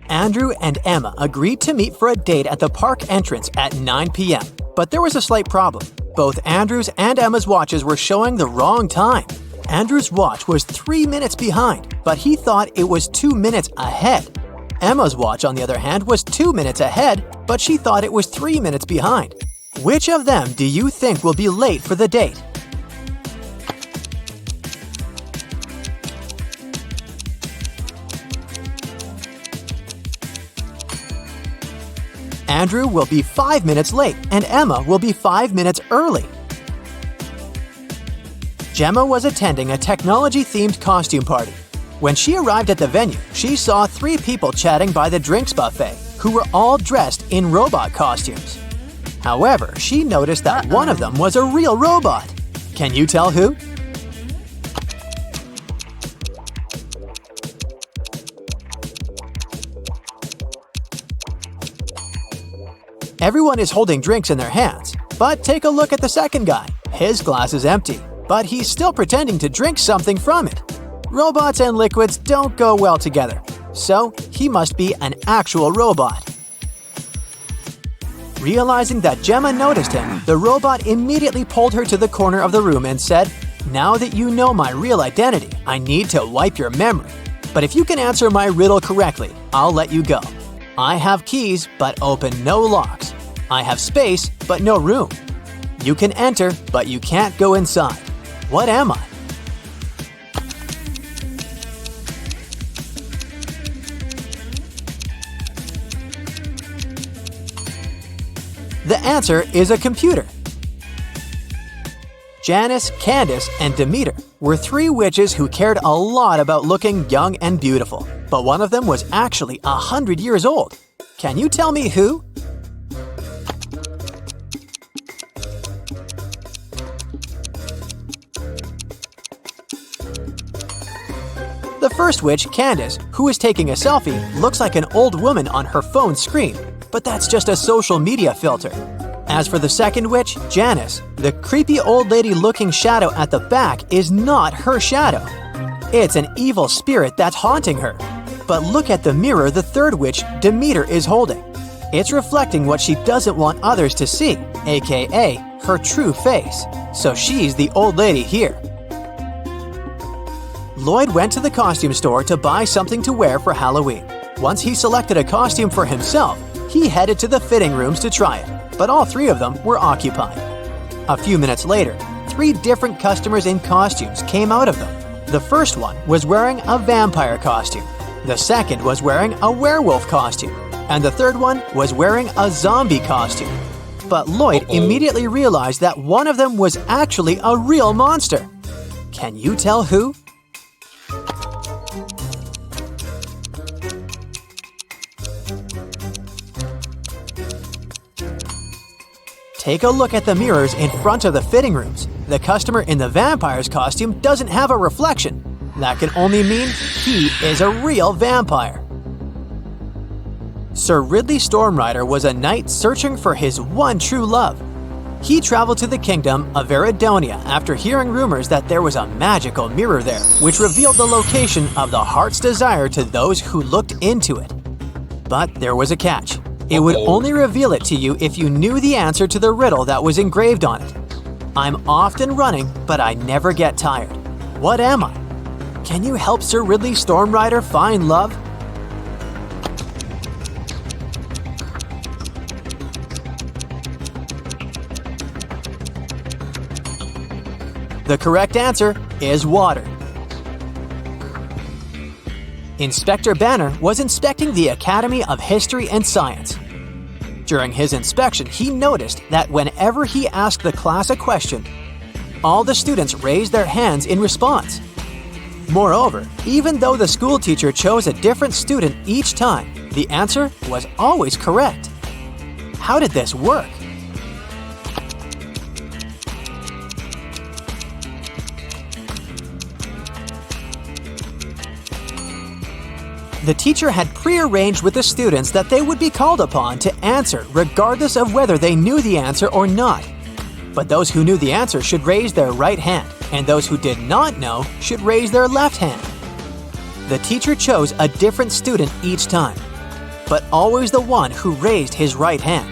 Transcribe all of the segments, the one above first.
Andrew and Emma agreed to meet for a date at the park entrance at 9 p.m. But there was a slight problem. Both Andrew's and Emma's watches were showing the wrong time. Andrew's watch was 3 minutes behind, but he thought it was 2 minutes ahead. Emma's watch, on the other hand, was 2 minutes ahead, but she thought it was 3 minutes behind. Which of them do you think will be late for the date? Andrew will be 5 minutes late and Emma will be 5 minutes early. Gemma was attending a technology-themed costume party. When she arrived at the venue, she saw 3 people chatting by the drinks buffet who were all dressed in robot costumes. However, she noticed that one of them was a real robot. Can you tell who? Everyone is holding drinks in their hands, but take a look at the second guy. His glass is empty, but he's still pretending to drink something from it. Robots and liquids don't go well together, so he must be an actual robot. Realizing that Gemma noticed him, the robot immediately pulled her to the corner of the room and said, "Now that you know my real identity, I need to wipe your memory. But if you can answer my riddle correctly, I'll let you go. I have keys, but open no locks. I have space, but no room. You can enter, but you can't go inside. What am I?" The answer is a computer. Janice, Candace, and Demeter were 3 witches who cared a lot about looking young and beautiful, but one of them was actually 100 years old. Can you tell me who? The first witch, Candace, who is taking a selfie, looks like an old woman on her phone screen, but that's just a social media filter. As for the second witch, Janice, the creepy old lady-looking shadow at the back is not her shadow. It's an evil spirit that's haunting her. But look at the mirror the third witch, Demeter, is holding. It's reflecting what she doesn't want others to see, aka her true face. So she's the old lady here. Lloyd went to the costume store to buy something to wear for Halloween. Once he selected a costume for himself, he headed to the fitting rooms to try it, but all 3 of them were occupied. A few minutes later, 3 different customers in costumes came out of them. The first one was wearing a vampire costume, the second was wearing a werewolf costume, and the third one was wearing a zombie costume. But Lloyd immediately realized that one of them was actually a real monster. Can you tell who? Take a look at the mirrors in front of the fitting rooms. The customer in the vampire's costume doesn't have a reflection. That can only mean he is a real vampire. Sir Ridley Stormrider was a knight searching for his one true love. He traveled to the kingdom of Veridonia after hearing rumors that there was a magical mirror there, which revealed the location of the heart's desire to those who looked into it. But there was a catch. It would only reveal it to you if you knew the answer to the riddle that was engraved on it. I'm often running, but I never get tired. What am I? Can you help Sir Ridley Stormrider find love? The correct answer is water. Inspector Banner was inspecting the Academy of History and Science. During his inspection, he noticed that whenever he asked the class a question, all the students raised their hands in response. Moreover, even though the school teacher chose a different student each time, the answer was always correct. How did this work? The teacher had prearranged with the students that they would be called upon to answer regardless of whether they knew the answer or not. But those who knew the answer should raise their right hand, and those who did not know should raise their left hand. The teacher chose a different student each time. but always the one who raised his right hand.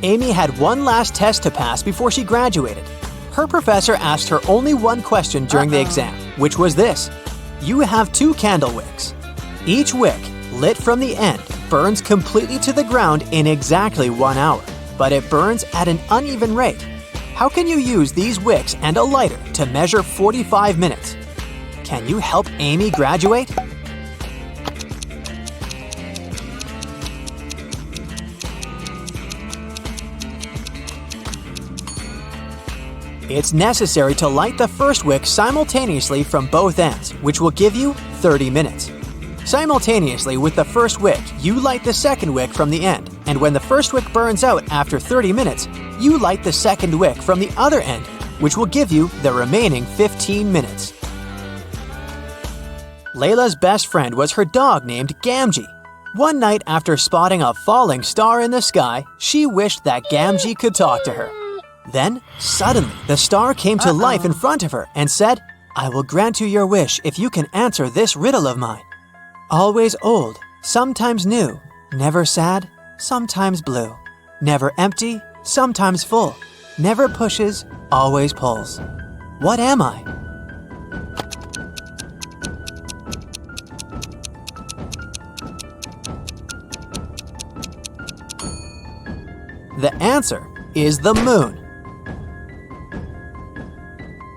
Amy had one last test to pass before she graduated. Her professor asked her only one question during the exam, which was this: you have 2 candle wicks. Each wick, lit from the end, burns completely to the ground in exactly 1 hour, but it burns at an uneven rate. How can you use these wicks and a lighter to measure 45 minutes? Can you help Amy graduate? It's necessary to light the first wick simultaneously from both ends, which will give you 30 minutes. Simultaneously with the first wick, you light the second wick from the end, and when the first wick burns out after 30 minutes, you light the second wick from the other end, which will give you the remaining 15 minutes. Layla's best friend was her dog named Gamgee. One night after spotting a falling star in the sky, she wished that Gamgee could talk to her. Then, suddenly, the star came to life in front of her and said, "I will grant you your wish if you can answer this riddle of mine. Always old, sometimes new, never sad, sometimes blue, never empty, sometimes full, never pushes, always pulls. What am I?" The answer is the moon.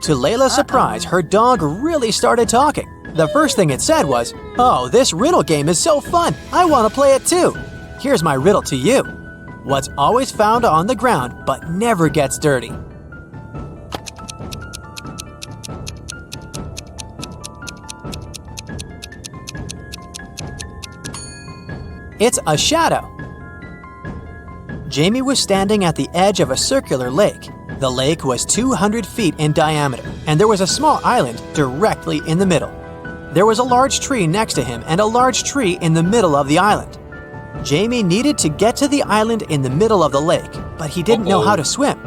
To Layla's surprise, her dog really started talking. The first thing it said was, "Oh, this riddle game is so fun! I want to play it too! Here's my riddle to you. What's always found on the ground but never gets dirty?" It's a shadow. Jamie was standing at the edge of a circular lake. The lake was 200 feet in diameter, and there was a small island directly in the middle. There was a large tree next to him and a large tree in the middle of the island. Jamie needed to get to the island in the middle of the lake, but he didn't know how to swim.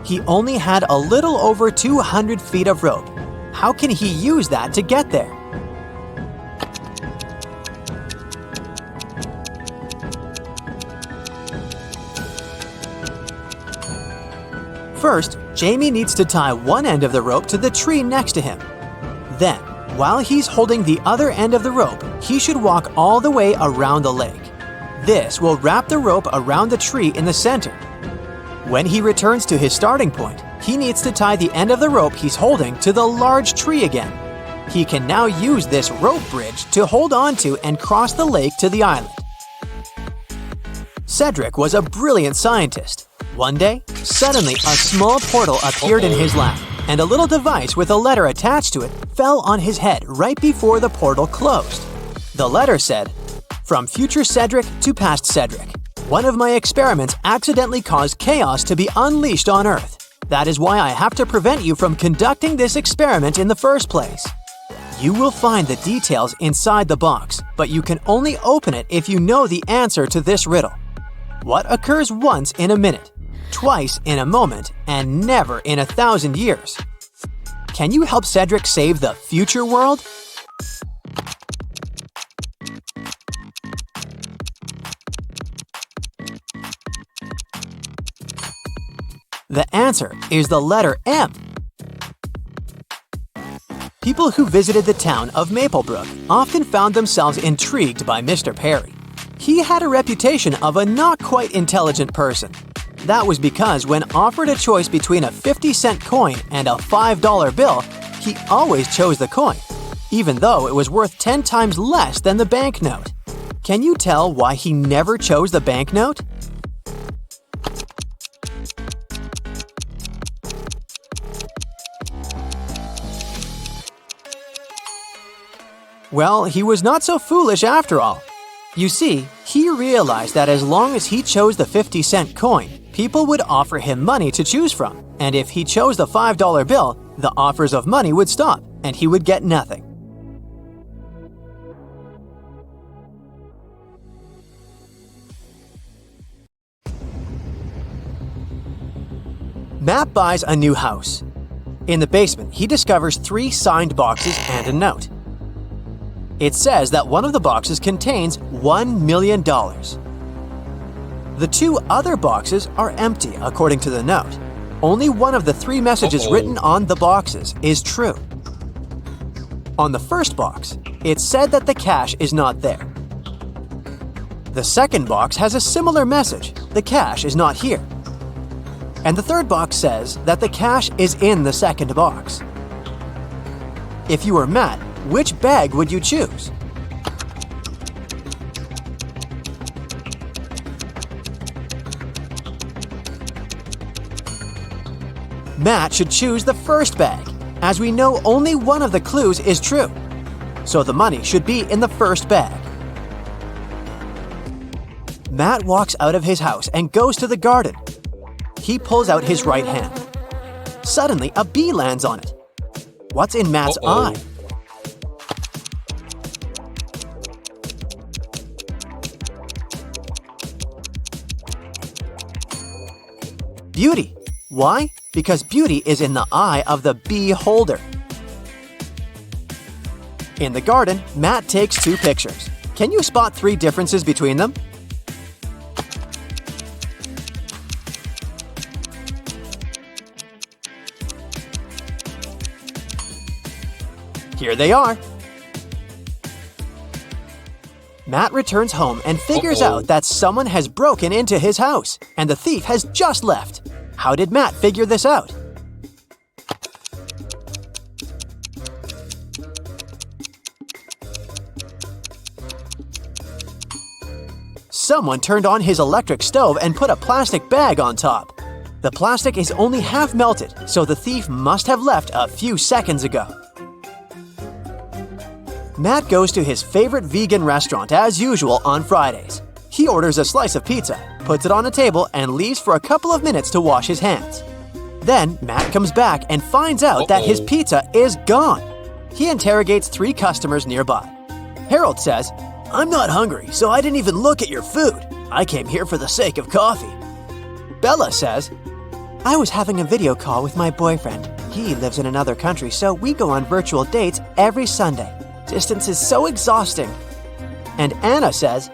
He only had a little over 200 feet of rope. How can he use that to get there? First, Jamie needs to tie one end of the rope to the tree next to him. Then, while he's holding the other end of the rope, he should walk all the way around the lake. This will wrap the rope around the tree in the center. When he returns to his starting point, he needs to tie the end of the rope he's holding to the large tree again. He can now use this rope bridge to hold on to and cross the lake to the island. Cedric was a brilliant scientist. One day, suddenly a small portal appeared in his lap, and a little device with a letter attached to it fell on his head right before the portal closed. The letter said, "From future Cedric to past Cedric. One of my experiments accidentally caused chaos to be unleashed on Earth. That is why I have to prevent you from conducting this experiment in the first place. You will find the details inside the box, but you can only open it if you know the answer to this riddle. What occurs once in a minute, twice in a moment, and never in 1,000 years? Can you help Cedric save the future world?" The answer is the letter M. People who visited the town of Maplebrook often found themselves intrigued by Mr. Perry. He had a reputation of a not quite intelligent person. That was because when offered a choice between a 50-cent coin and a $5 bill, he always chose the coin, even though it was worth 10 times less than the banknote. Can you tell why he never chose the banknote? Well, he was not so foolish after all. You see, he realized that as long as he chose the 50-cent coin, people would offer him money to choose from, and if he chose the $5 bill, the offers of money would stop, and he would get nothing. Matt buys a new house. In the basement, he discovers 3 signed boxes and a note. It says that one of the boxes contains $1 million. The two other boxes are empty, according to the note. Only one of the three messages written on the boxes is true. On the first box, it said that the cash is not there. The second box has a similar message: the cash is not here. And the third box says that the cash is in the second box. If you were Matt, which bag would you choose? Matt should choose the first bag, as we know only one of the clues is true. So the money should be in the first bag. Matt walks out of his house and goes to the garden. He pulls out his right hand. Suddenly, a bee lands on it. What's in Matt's eye? Beauty. Why? Because beauty is in the eye of the bee holder. In the garden, Matt takes two pictures. Can you spot three differences between them? Here they are. Matt returns home and figures out that someone has broken into his house, and the thief has just left. How did Matt figure this out? Someone turned on his electric stove and put a plastic bag on top. The plastic is only half melted, so the thief must have left a few seconds ago. Matt goes to his favorite vegan restaurant as usual on Fridays. He orders a slice of pizza, puts it on a table, and leaves for a couple of minutes to wash his hands. Then Matt comes back and finds out that his pizza is gone. He interrogates three customers nearby. Harold says, "I'm not hungry, so I didn't even look at your food. I came here for the sake of coffee." Bella says, "I was having a video call with my boyfriend. He lives in another country, so we go on virtual dates every Sunday. Distance is so exhausting." And Anna says,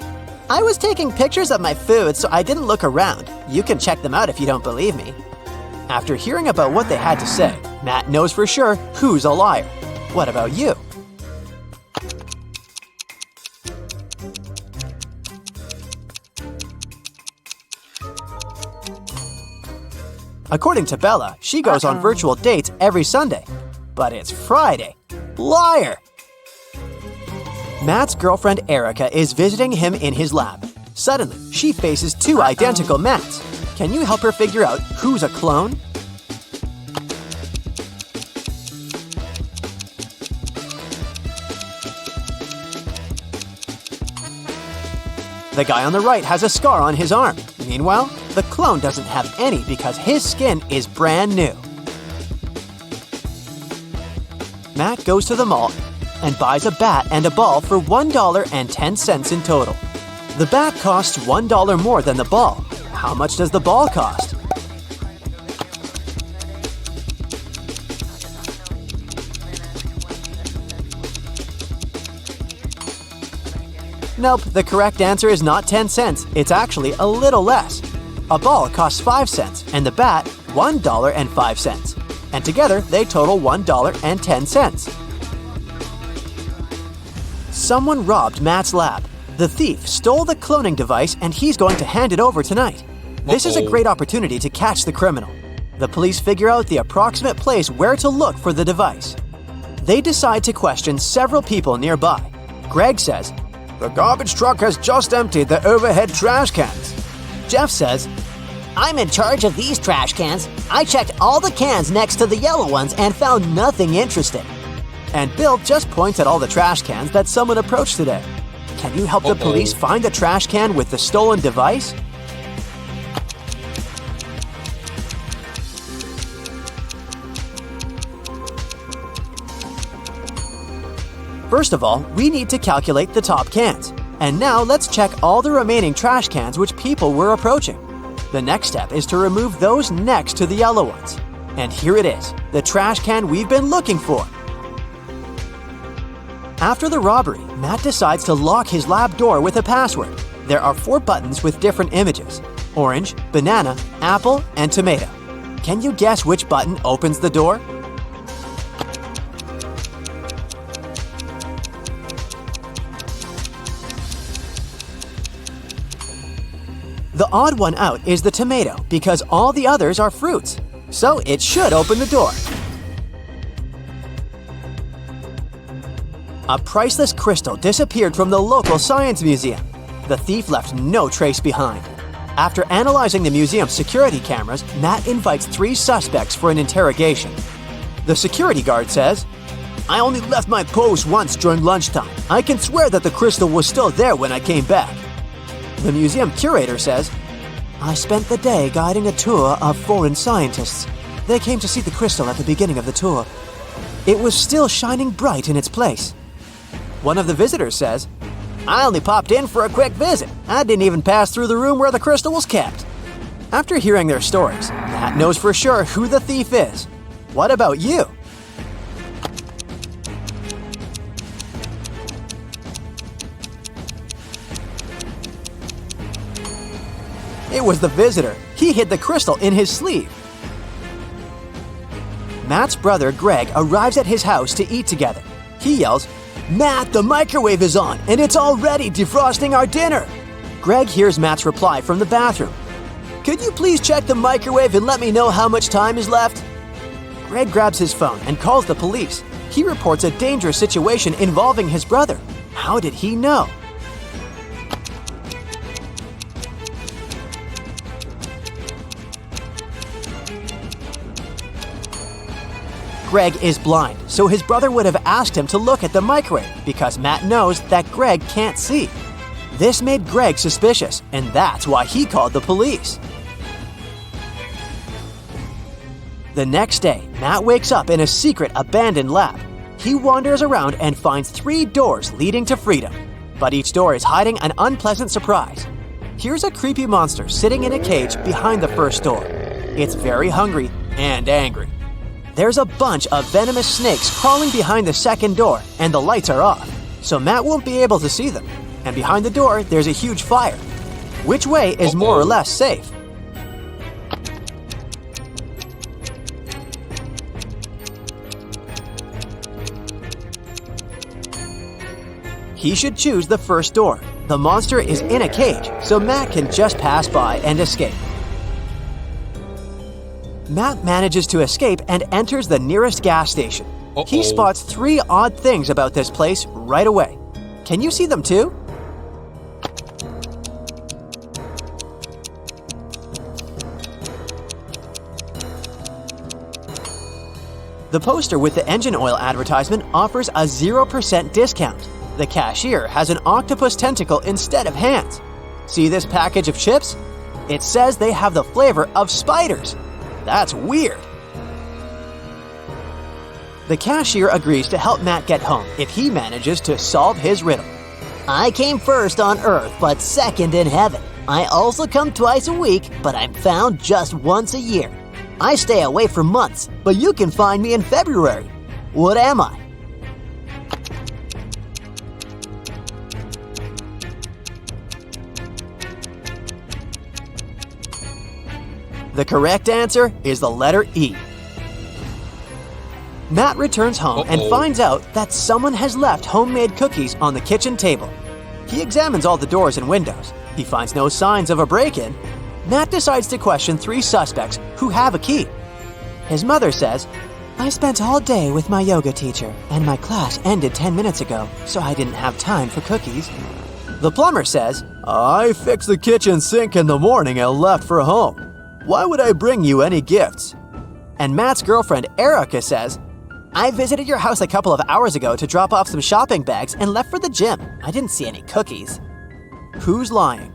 "I was taking pictures of my food, so I didn't look around. You can check them out if you don't believe me." After hearing about what they had to say, Matt knows for sure who's a liar. What about you? According to Bella, she goes on virtual dates every Sunday. But it's Friday. Liar! Matt's girlfriend Erica is visiting him in his lab. Suddenly, she faces two identical Matts. Can you help her figure out who's a clone? The guy on the right has a scar on his arm. Meanwhile, the clone doesn't have any because his skin is brand new. Matt goes to the mall and buys a bat and a ball for $1.10 in total. The bat costs $1 more than the ball. How much does the ball cost? Nope, the correct answer is not 10 cents. It's actually a little less. A ball costs 5 cents and the bat $1.05. And together they total $1.10. Someone robbed Matt's lab. The thief stole the cloning device and he's going to hand it over tonight. This is a great opportunity to catch the criminal. The police figure out the approximate place where to look for the device. They decide to question several people nearby. Greg says, "The garbage truck has just emptied the overhead trash cans." Jeff says, "I'm in charge of these trash cans. I checked all the cans next to the yellow ones and found nothing interesting." And Bill just points at all the trash cans that someone approached today. Can you help the police find the trash can with the stolen device? First of all, we need to calculate the top cans. And now let's check all the remaining trash cans which people were approaching. The next step is to remove those next to the yellow ones. And here it is, the trash can we've been looking for. After the robbery, Matt decides to lock his lab door with a password. There are 4 buttons with different images: orange, banana, apple, and tomato. Can you guess which button opens the door? The odd one out is the tomato because all the others are fruits, so it should open the door. A priceless crystal disappeared from the local science museum. The thief left no trace behind. After analyzing the museum's security cameras, Matt invites 3 suspects for an interrogation. The security guard says, "I only left my post once during lunchtime. I can swear that the crystal was still there when I came back." The museum curator says, "I spent the day guiding a tour of foreign scientists. They came to see the crystal at the beginning of the tour. It was still shining bright in its place." One of the visitors says, "I only popped in for a quick visit. I didn't even pass through the room where the crystal was kept." After hearing their stories, Matt knows for sure who the thief is. What about you? It was the visitor. He hid the crystal in his sleeve. Matt's brother Greg arrives at his house to eat together. He yells, "Matt, the microwave is on, and it's already defrosting our dinner!" Greg hears Matt's reply from the bathroom. "Could you please check the microwave and let me know how much time is left?" Greg grabs his phone and calls the police. He reports a dangerous situation involving his brother. How did he know? Greg is blind, so his brother would have asked him to look at the microwave because Matt knows that Greg can't see. This made Greg suspicious, and that's why he called the police. The next day, Matt wakes up in a secret abandoned lab. He wanders around and finds 3 doors leading to freedom, but each door is hiding an unpleasant surprise. Here's a creepy monster sitting in a cage behind the first door. It's very hungry and angry. There's a bunch of venomous snakes crawling behind the second door, and the lights are off, so Matt won't be able to see them. And behind the door, there's a huge fire. Which way is more or less safe? He should choose the first door. The monster is in a cage, so Matt can just pass by and escape. Matt manages to escape and enters the nearest gas station. He spots 3 odd things about this place right away. Can you see them too? The poster with the engine oil advertisement offers a 0% discount. The cashier has an octopus tentacle instead of hands. See this package of chips? It says they have the flavor of spiders. That's weird. The cashier agrees to help Matt get home if he manages to solve his riddle. I came first on Earth, but second in heaven. I also come twice a week, but I'm found just once a year. I stay away for months, but you can find me in February. What am I? The correct answer is the letter E. Matt returns home and finds out that someone has left homemade cookies on the kitchen table. He examines all the doors and windows. He finds no signs of a break-in. Matt decides to question 3 suspects who have a key. His mother says, "I spent all day with my yoga teacher, and my class ended 10 minutes ago, so I didn't have time for cookies." The plumber says, "I fixed the kitchen sink in the morning and left for home. Why would I bring you any gifts?" And Matt's girlfriend, Erica, says, "I visited your house a couple of hours ago to drop off some shopping bags and left for the gym. I didn't see any cookies." Who's lying?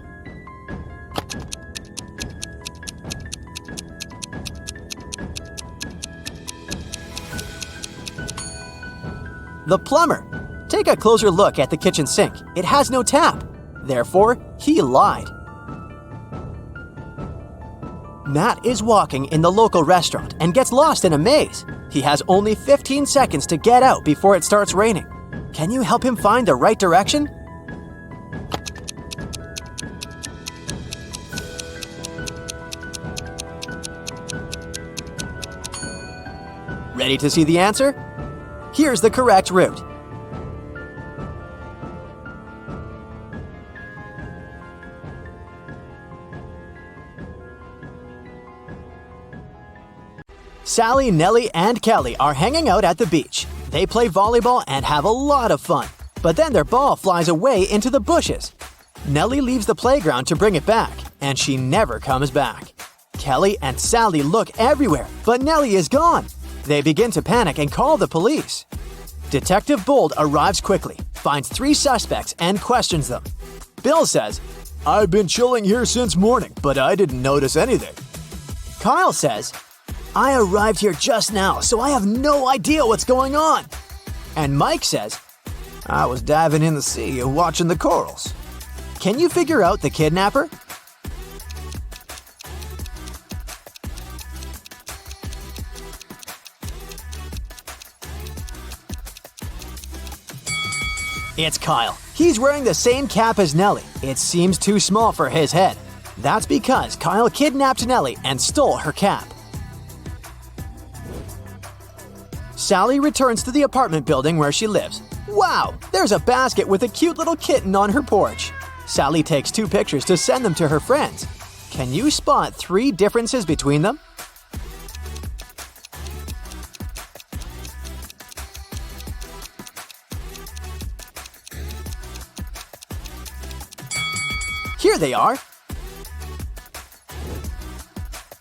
The plumber. Take a closer look at the kitchen sink. It has no tap. Therefore, he lied. Matt is walking in the local restaurant and gets lost in a maze. He has only 15 seconds to get out before it starts raining. Can you help him find the right direction? Ready to see the answer? Here's the correct route. Sally, Nellie, and Kelly are hanging out at the beach. They play volleyball and have a lot of fun. But then their ball flies away into the bushes. Nellie leaves the playground to bring it back, and she never comes back. Kelly and Sally look everywhere, but Nellie is gone. They begin to panic and call the police. Detective Bold arrives quickly, finds 3 suspects, and questions them. Bill says, "I've been chilling here since morning, but I didn't notice anything." Kyle says, "I arrived here just now, so I have no idea what's going on." And Mike says, "I was diving in the sea and watching the corals." Can you figure out the kidnapper? It's Kyle. He's wearing the same cap as Nellie. It seems too small for his head. That's because Kyle kidnapped Nellie and stole her cap. Sally returns to the apartment building where she lives. Wow, there's a basket with a cute little kitten on her porch. Sally takes 2 pictures to send them to her friends. Can you spot 3 differences between them? Here they are.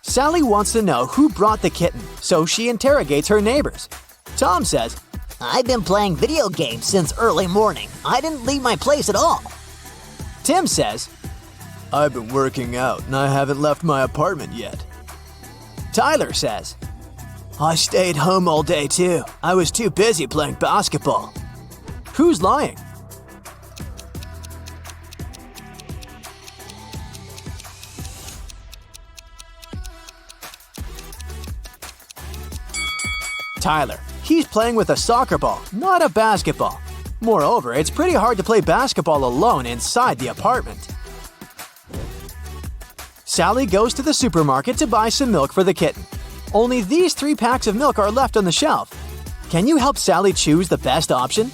Sally wants to know who brought the kitten, so she interrogates her neighbors. Tom says, I've been playing video games since early morning. I didn't leave my place at all. Tim says, "I've been working out and I haven't left my apartment yet." Tyler says, "I stayed home all day too. I was too busy playing basketball." Who's lying? Tyler. He's playing with a soccer ball, not a basketball. Moreover, it's pretty hard to play basketball alone inside the apartment. Sally goes to the supermarket to buy some milk for the kitten. Only these 3 packs of milk are left on the shelf. Can you help Sally choose the best option?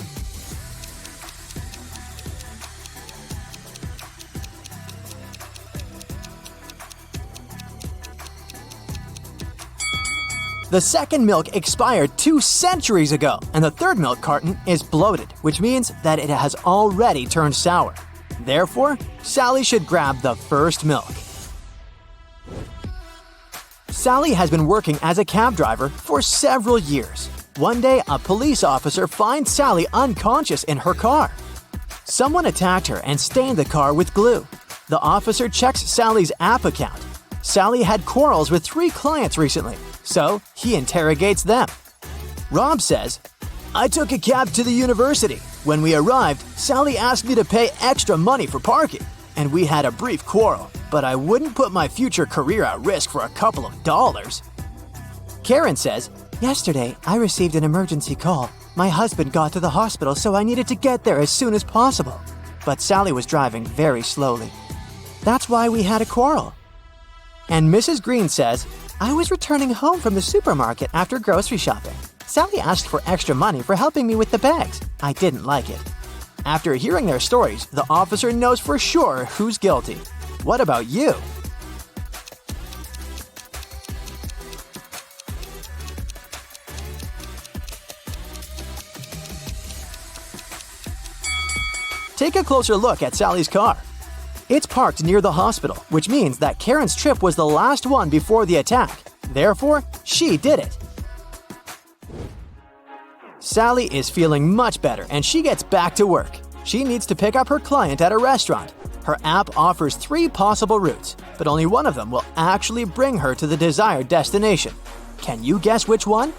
The second milk expired 2 centuries ago, and the third milk carton is bloated, which means that it has already turned sour. Therefore, Sally should grab the first milk. Sally has been working as a cab driver for several years. One day, a police officer finds Sally unconscious in her car. Someone attacked her and stained the car with glue. The officer checks Sally's app account. Sally had quarrels with 3 clients recently, so he interrogates them. Rob says, "I took a cab to the university. When we arrived, Sally asked me to pay extra money for parking, and we had a brief quarrel, but I wouldn't put my future career at risk for a couple of dollars." Karen says, "Yesterday, I received an emergency call. My husband got to the hospital, so I needed to get there as soon as possible. But Sally was driving very slowly. That's why we had a quarrel." And Mrs. Green says, "I was returning home from the supermarket after grocery shopping. Sally asked for extra money for helping me with the bags. I didn't like it." After hearing their stories, the officer knows for sure who's guilty. What about you? Take a closer look at Sally's car. It's parked near the hospital, which means that Karen's trip was the last one before the attack. Therefore, she did it. Sally is feeling much better and she gets back to work. She needs to pick up her client at a restaurant. Her app offers 3 possible routes, but only one of them will actually bring her to the desired destination. Can you guess which one?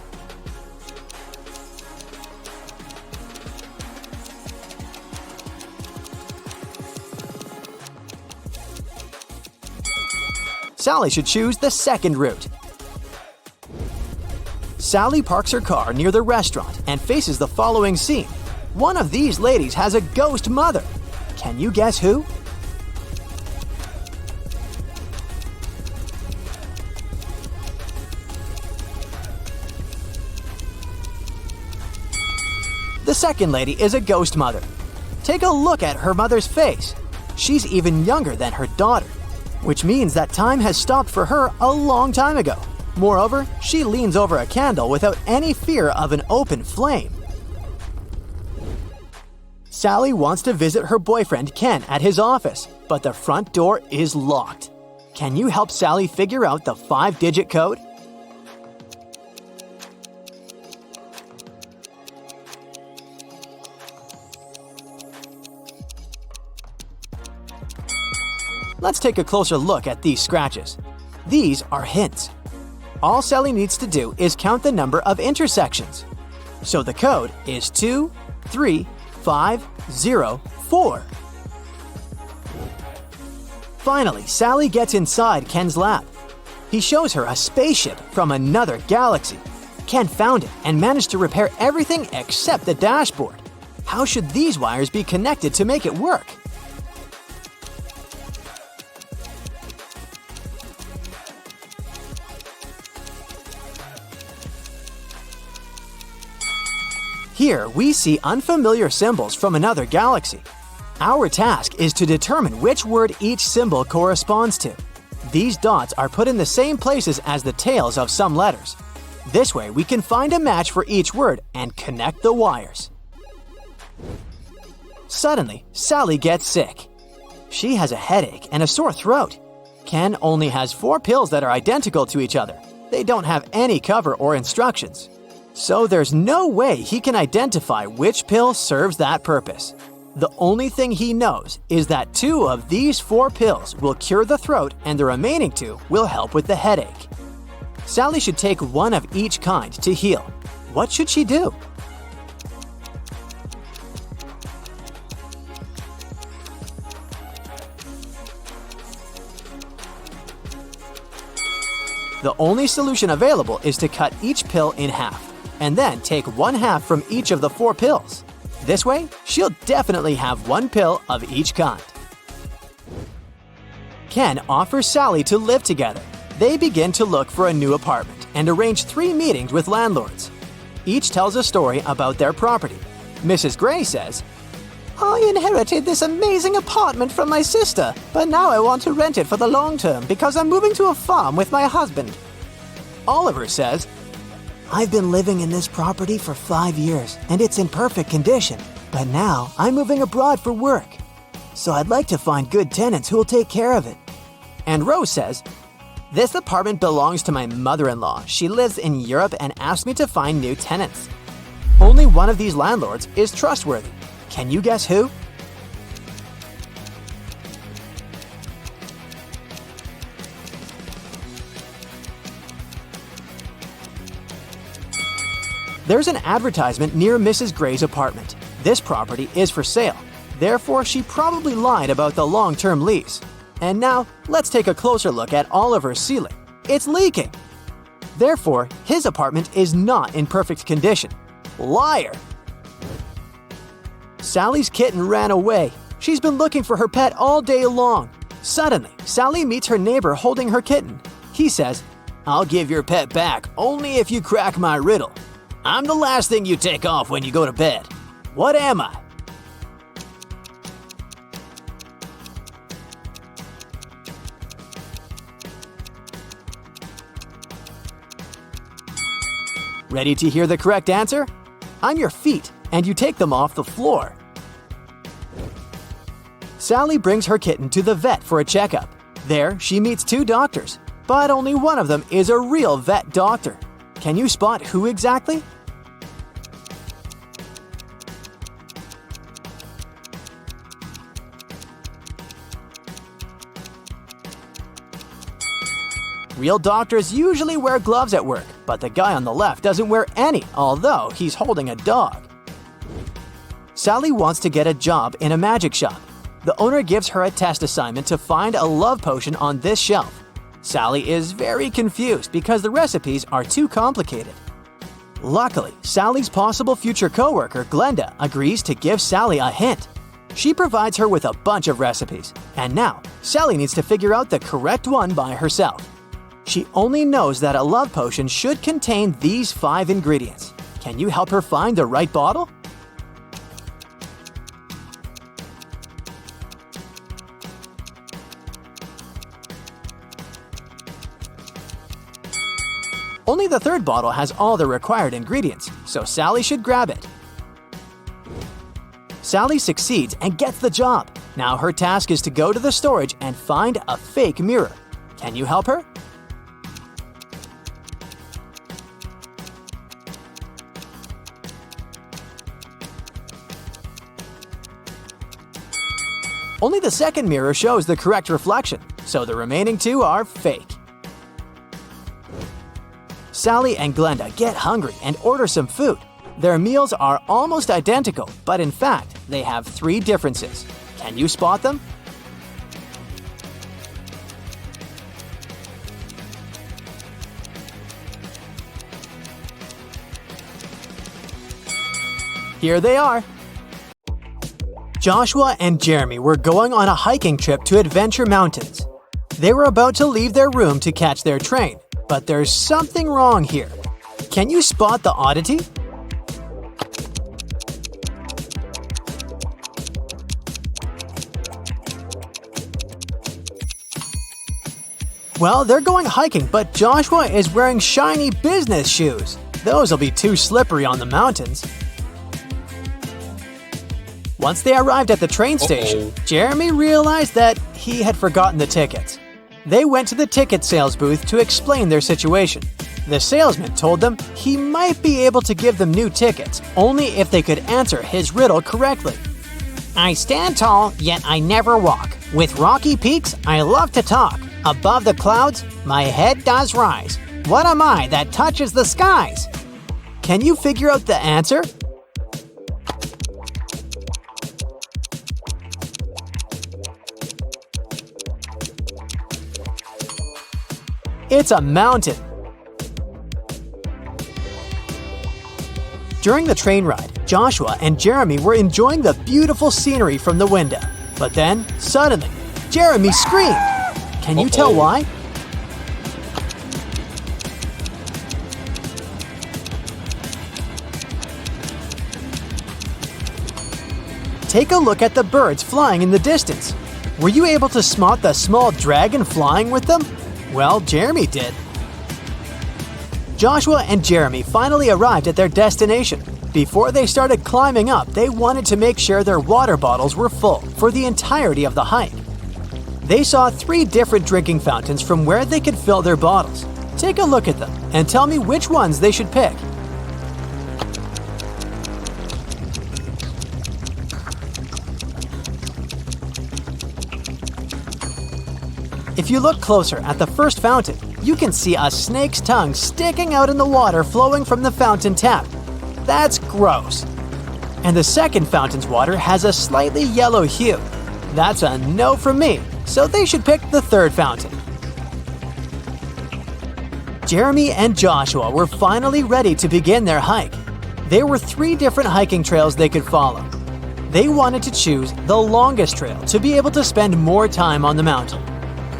Sally should choose the second route. Sally parks her car near the restaurant and faces the following scene. One of these ladies has a ghost mother. Can you guess who? The second lady is a ghost mother. Take a look at her mother's face. She's even younger than her daughter, which means that time has stopped for her a long time ago. Moreover, she leans over a candle without any fear of an open flame. Sally wants to visit her boyfriend Ken at his office, but the front door is locked. Can you help Sally figure out the 5-digit code? Let's take a closer look at these scratches. These are hints. All Sally needs to do is count the number of intersections. So the code is 23504. Finally, Sally gets inside Ken's lab. He shows her a spaceship from another galaxy. Ken found it and managed to repair everything except the dashboard. How should these wires be connected to make it work? Here, we see unfamiliar symbols from another galaxy. Our task is to determine which word each symbol corresponds to. These dots are put in the same places as the tails of some letters. This way, we can find a match for each word and connect the wires. Suddenly, Sally gets sick. She has a headache and a sore throat. Ken only has 4 pills that are identical to each other. They don't have any cover or instructions. So there's no way he can identify which pill serves that purpose. The only thing he knows is that 2 of these 4 pills will cure the throat and the remaining 2 will help with the headache. Sally should take 1 of each kind to heal. What should she do? The only solution available is to cut each pill in half, and then take 1/2 from each of the 4 pills. This way, she'll definitely have 1 pill of each kind. Ken offers Sally to live together. They begin to look for a new apartment and arrange 3 meetings with landlords. Each tells a story about their property. Mrs. Gray says, "I inherited this amazing apartment from my sister, but now I want to rent it for the long term because I'm moving to a farm with my husband." Oliver says, "I've been living in this property for 5 years, and it's in perfect condition. But now I'm moving abroad for work. So I'd like to find good tenants who will take care of it." And Rose says, "This apartment belongs to my mother-in-law. She lives in Europe and asked me to find new tenants." Only one of these landlords is trustworthy. Can you guess who? There's an advertisement near Mrs. Gray's apartment. This property is for sale. Therefore, she probably lied about the long-term lease. And now, let's take a closer look at Oliver's ceiling. It's leaking. Therefore, his apartment is not in perfect condition. Liar! Sally's kitten ran away. She's been looking for her pet all day long. Suddenly, Sally meets her neighbor holding her kitten. He says, "I'll give your pet back only if you crack my riddle. I'm the last thing you take off when you go to bed. What am I?" Ready to hear the correct answer? I'm your feet, and you take them off the floor. Sally brings her kitten to the vet for a checkup. There, she meets 2 doctors, but only one of them is a real vet doctor. Can you spot who exactly? Real doctors usually wear gloves at work, but the guy on the left doesn't wear any, although he's holding a dog. Sally wants to get a job in a magic shop. The owner gives her a test assignment to find a love potion on this shelf. Sally is very confused because the recipes are too complicated. Luckily, Sally's possible future coworker, Glenda, agrees to give Sally a hint. She provides her with a bunch of recipes, and now Sally needs to figure out the correct one by herself. She only knows that a love potion should contain these 5 ingredients. Can you help her find the right bottle? Only the 3rd bottle has all the required ingredients, so Sally should grab it. Sally succeeds and gets the job. Now her task is to go to the storage and find a fake mirror. Can you help her? Only the 2nd mirror shows the correct reflection, so the remaining 2 are fake. Sally and Glenda get hungry and order some food. Their meals are almost identical, but in fact, they have 3 differences. Can you spot them? Here they are. Joshua and Jeremy were going on a hiking trip to Adventure Mountains. They were about to leave their room to catch their train, but there's something wrong here. Can you spot the oddity? Well, they're going hiking, but Joshua is wearing shiny business shoes. Those'll be too slippery on the mountains. Once they arrived at the train station, Jeremy realized that he had forgotten the tickets. They went to the ticket sales booth to explain their situation. The salesman told them he might be able to give them new tickets only if they could answer his riddle correctly. I stand tall, yet I never walk. With rocky peaks, I love to talk. Above the clouds, my head does rise. What am I that touches the skies? Can you figure out the answer? It's a mountain. During the train ride, Joshua and Jeremy were enjoying the beautiful scenery from the window. But then, suddenly, Jeremy screamed. Can you tell why? Take a look at the birds flying in the distance. Were you able to spot the small dragon flying with them? Well, Jeremy did. Joshua and Jeremy finally arrived at their destination. Before they started climbing up, they wanted to make sure their water bottles were full for the entirety of the hike. They saw 3 different drinking fountains from where they could fill their bottles. Take a look at them and tell me which ones they should pick. If you look closer at the first fountain, you can see a snake's tongue sticking out in the water flowing from the fountain tap. That's gross. And the second fountain's water has a slightly yellow hue. That's a no from me, so they should pick the third fountain. Jeremy and Joshua were finally ready to begin their hike. There were 3 different hiking trails they could follow. They wanted to choose the longest trail to be able to spend more time on the mountain.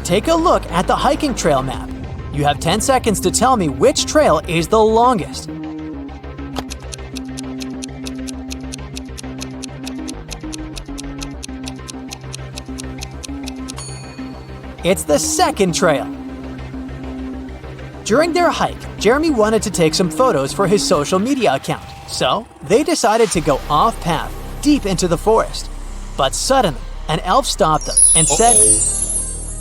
Take a look at the hiking trail map. You have 10 seconds to tell me which trail is the longest. It's the second trail. During their hike, Jeremy wanted to take some photos for his social media account, so they decided to go off-path, deep into the forest. But suddenly, an elf stopped them and said,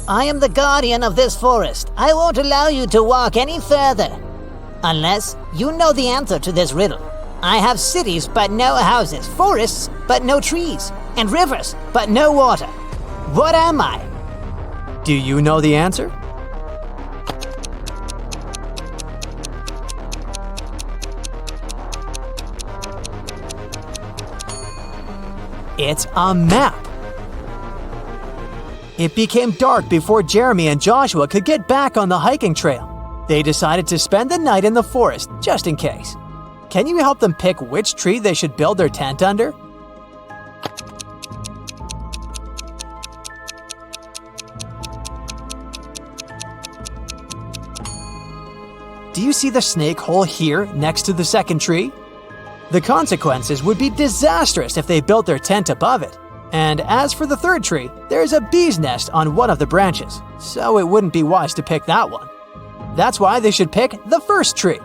I am the guardian of this forest. I won't allow you to walk any further. Unless you know the answer to this riddle. I have cities but no houses, forests but no trees, and rivers but no water. What am I? Do you know the answer? It's a map. It became dark before Jeremy and Joshua could get back on the hiking trail. They decided to spend the night in the forest, just in case. Can you help them pick which tree they should build their tent under? Do you see the snake hole here next to the second tree? The consequences would be disastrous if they built their tent above it. And as for the third tree, there's a bee's nest on one of the branches, so it wouldn't be wise to pick that one. That's why they should pick the first tree.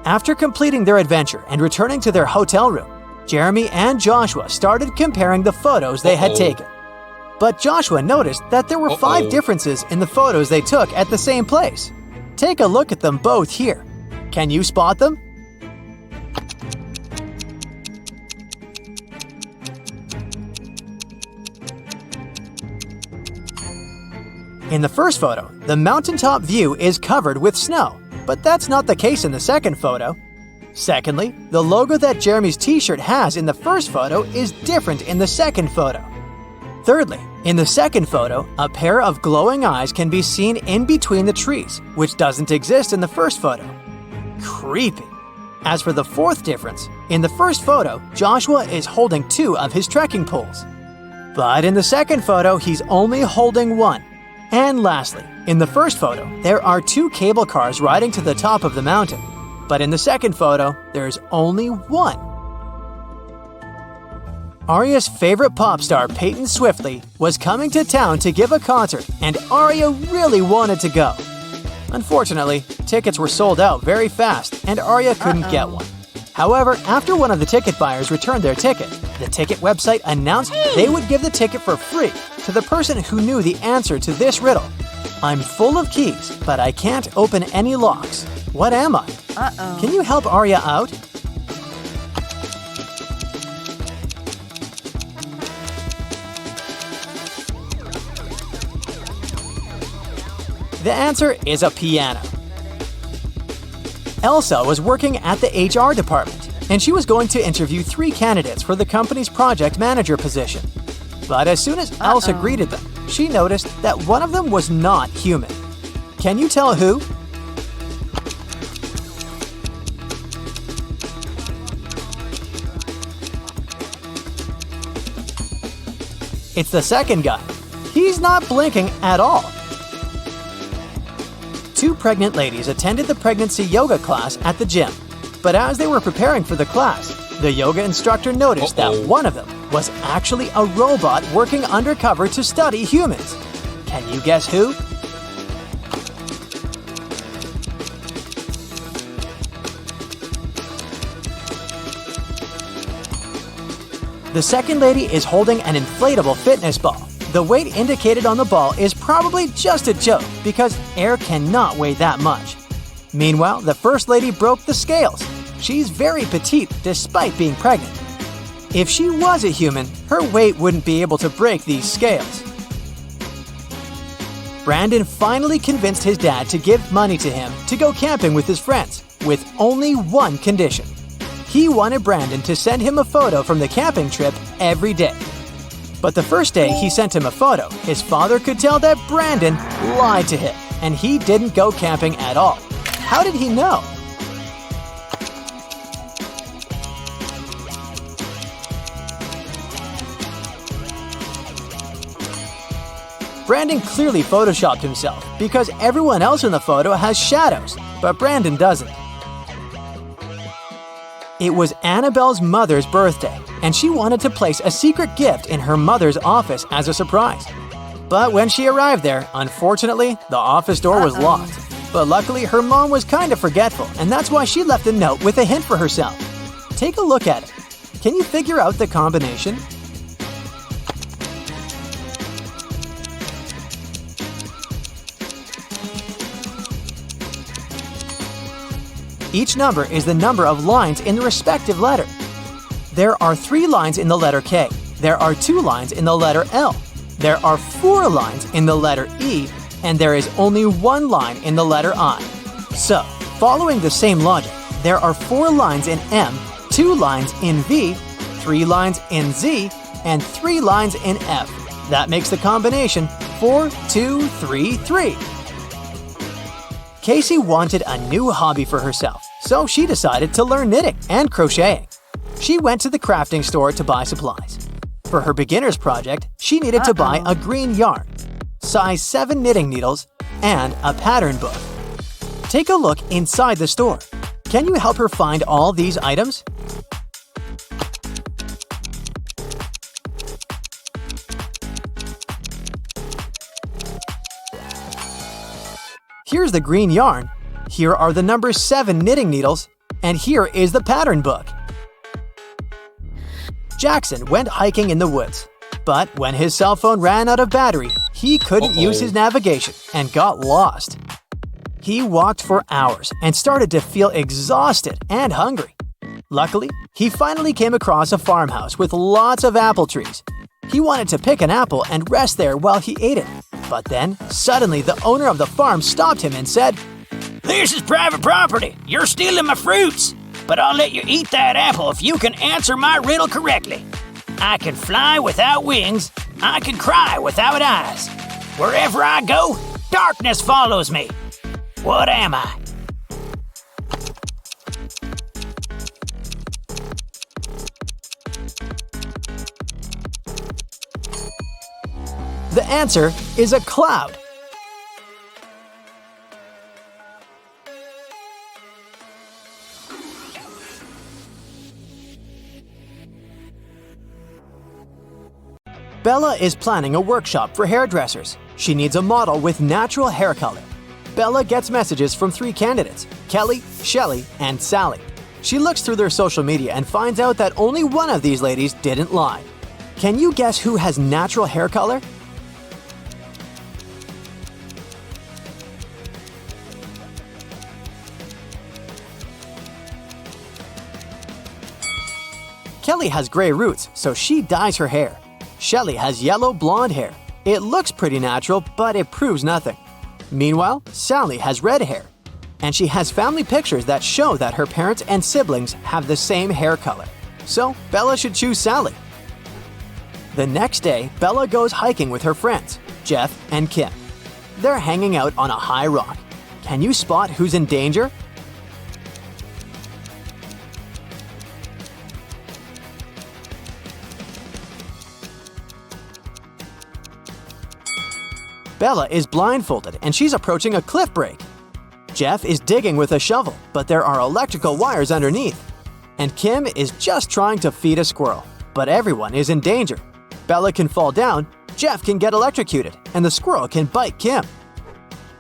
After completing their adventure and returning to their hotel room, Jeremy and Joshua started comparing the photos they had taken. But Joshua noticed that there were 5 differences in the photos they took at the same place. Take a look at them both here. Can you spot them? In the first photo, the mountaintop view is covered with snow, but that's not the case in the second photo. Secondly, the logo that Jeremy's t-shirt has in the first photo is different in the second photo. Thirdly, in the second photo, a pair of glowing eyes can be seen in between the trees, which doesn't exist in the first photo. Creepy. As for the fourth difference, in the first photo, Joshua is holding 2 of his trekking poles. But in the second photo, he's only holding 1. And lastly, in the first photo, there are 2 cable cars riding to the top of the mountain. But in the second photo, there's only 1. Arya's favorite pop star, Peyton Swiftly, was coming to town to give a concert, and Arya really wanted to go. Unfortunately, tickets were sold out very fast, and Arya couldn't get one. However, after one of the ticket buyers returned their ticket, the ticket website announced they would give the ticket for free to the person who knew the answer to this riddle. I'm full of keys, but I can't open any locks. What am I? Can you help Arya out? The answer is a piano. Elsa was working at the HR department, and she was going to interview 3 candidates for the company's project manager position. But as soon as Elsa greeted them, she noticed that one of them was not human. Can you tell who? It's the second guy. He's not blinking at all. 2 pregnant ladies attended the pregnancy yoga class at the gym. But as they were preparing for the class, the yoga instructor noticed that one of them was actually a robot working undercover to study humans. Can you guess who? The second lady is holding an inflatable fitness ball. The weight indicated on the ball is probably just a joke because air cannot weigh that much. Meanwhile, the first lady broke the scales. She's very petite despite being pregnant. If she was a human, her weight wouldn't be able to break these scales. Brandon finally convinced his dad to give money to him to go camping with his friends, with only one condition. He wanted Brandon to send him a photo from the camping trip every day. But the first day he sent him a photo, his father could tell that Brandon lied to him, and he didn't go camping at all. How did he know? Brandon clearly photoshopped himself because everyone else in the photo has shadows, but Brandon doesn't. It was Annabelle's mother's birthday, and she wanted to place a secret gift in her mother's office as a surprise. But when she arrived there, unfortunately, the office door was locked. But luckily, her mom was kind of forgetful, and that's why she left a note with a hint for herself. Take a look at it. Can you figure out the combination? Each number is the number of lines in the respective letter. There are 3 lines in the letter K. There are 2 lines in the letter L. There are 4 lines in the letter E, and there is only 1 line in the letter I. So, following the same logic, there are 4 lines in M, 2 lines in V, 3 lines in Z, and 3 lines in F. That makes the combination 4, 2, 3, 3. Casey wanted a new hobby for herself, So she decided to learn knitting and crocheting. She went to the crafting store to buy supplies. For her beginner's project, she needed to buy a green yarn, size 7 knitting needles, and a pattern book. Take a look inside the store. Can you help her find all these items? Here's the green yarn, here are the number 7 knitting needles, and here is the pattern book. Jackson went hiking in the woods, but when his cell phone ran out of battery, he couldn't use his navigation and got lost. He walked for hours and started to feel exhausted and hungry. Luckily, he finally came across a farmhouse with lots of apple trees. He wanted to pick an apple and rest there while he ate it. But then, suddenly the owner of the farm stopped him and said, "This is private property. You're stealing my fruits. But I'll let you eat that apple if you can answer my riddle correctly. I can fly without wings. I can cry without eyes. Wherever I go, darkness follows me. What am I?" The answer is a cloud. Bella is planning a workshop for hairdressers. She needs a model with natural hair color. Bella gets messages from 3 candidates, Kelly, Shelly, and Sally. She looks through their social media and finds out that only one of these ladies didn't lie. Can you guess who has natural hair color? Kelly has gray roots, so she dyes her hair. Shelly has yellow blonde hair. It looks pretty natural, but it proves nothing. Meanwhile, Sally has red hair. And she has family pictures that show that her parents and siblings have the same hair color. So, Bella should choose Sally. The next day, Bella goes hiking with her friends, Jeff and Kim. They're hanging out on a high rock. Can you spot who's in danger? Bella is blindfolded and she's approaching a cliff break. Jeff is digging with a shovel, but there are electrical wires underneath. And Kim is just trying to feed a squirrel, but everyone is in danger. Bella can fall down, Jeff can get electrocuted, and the squirrel can bite Kim.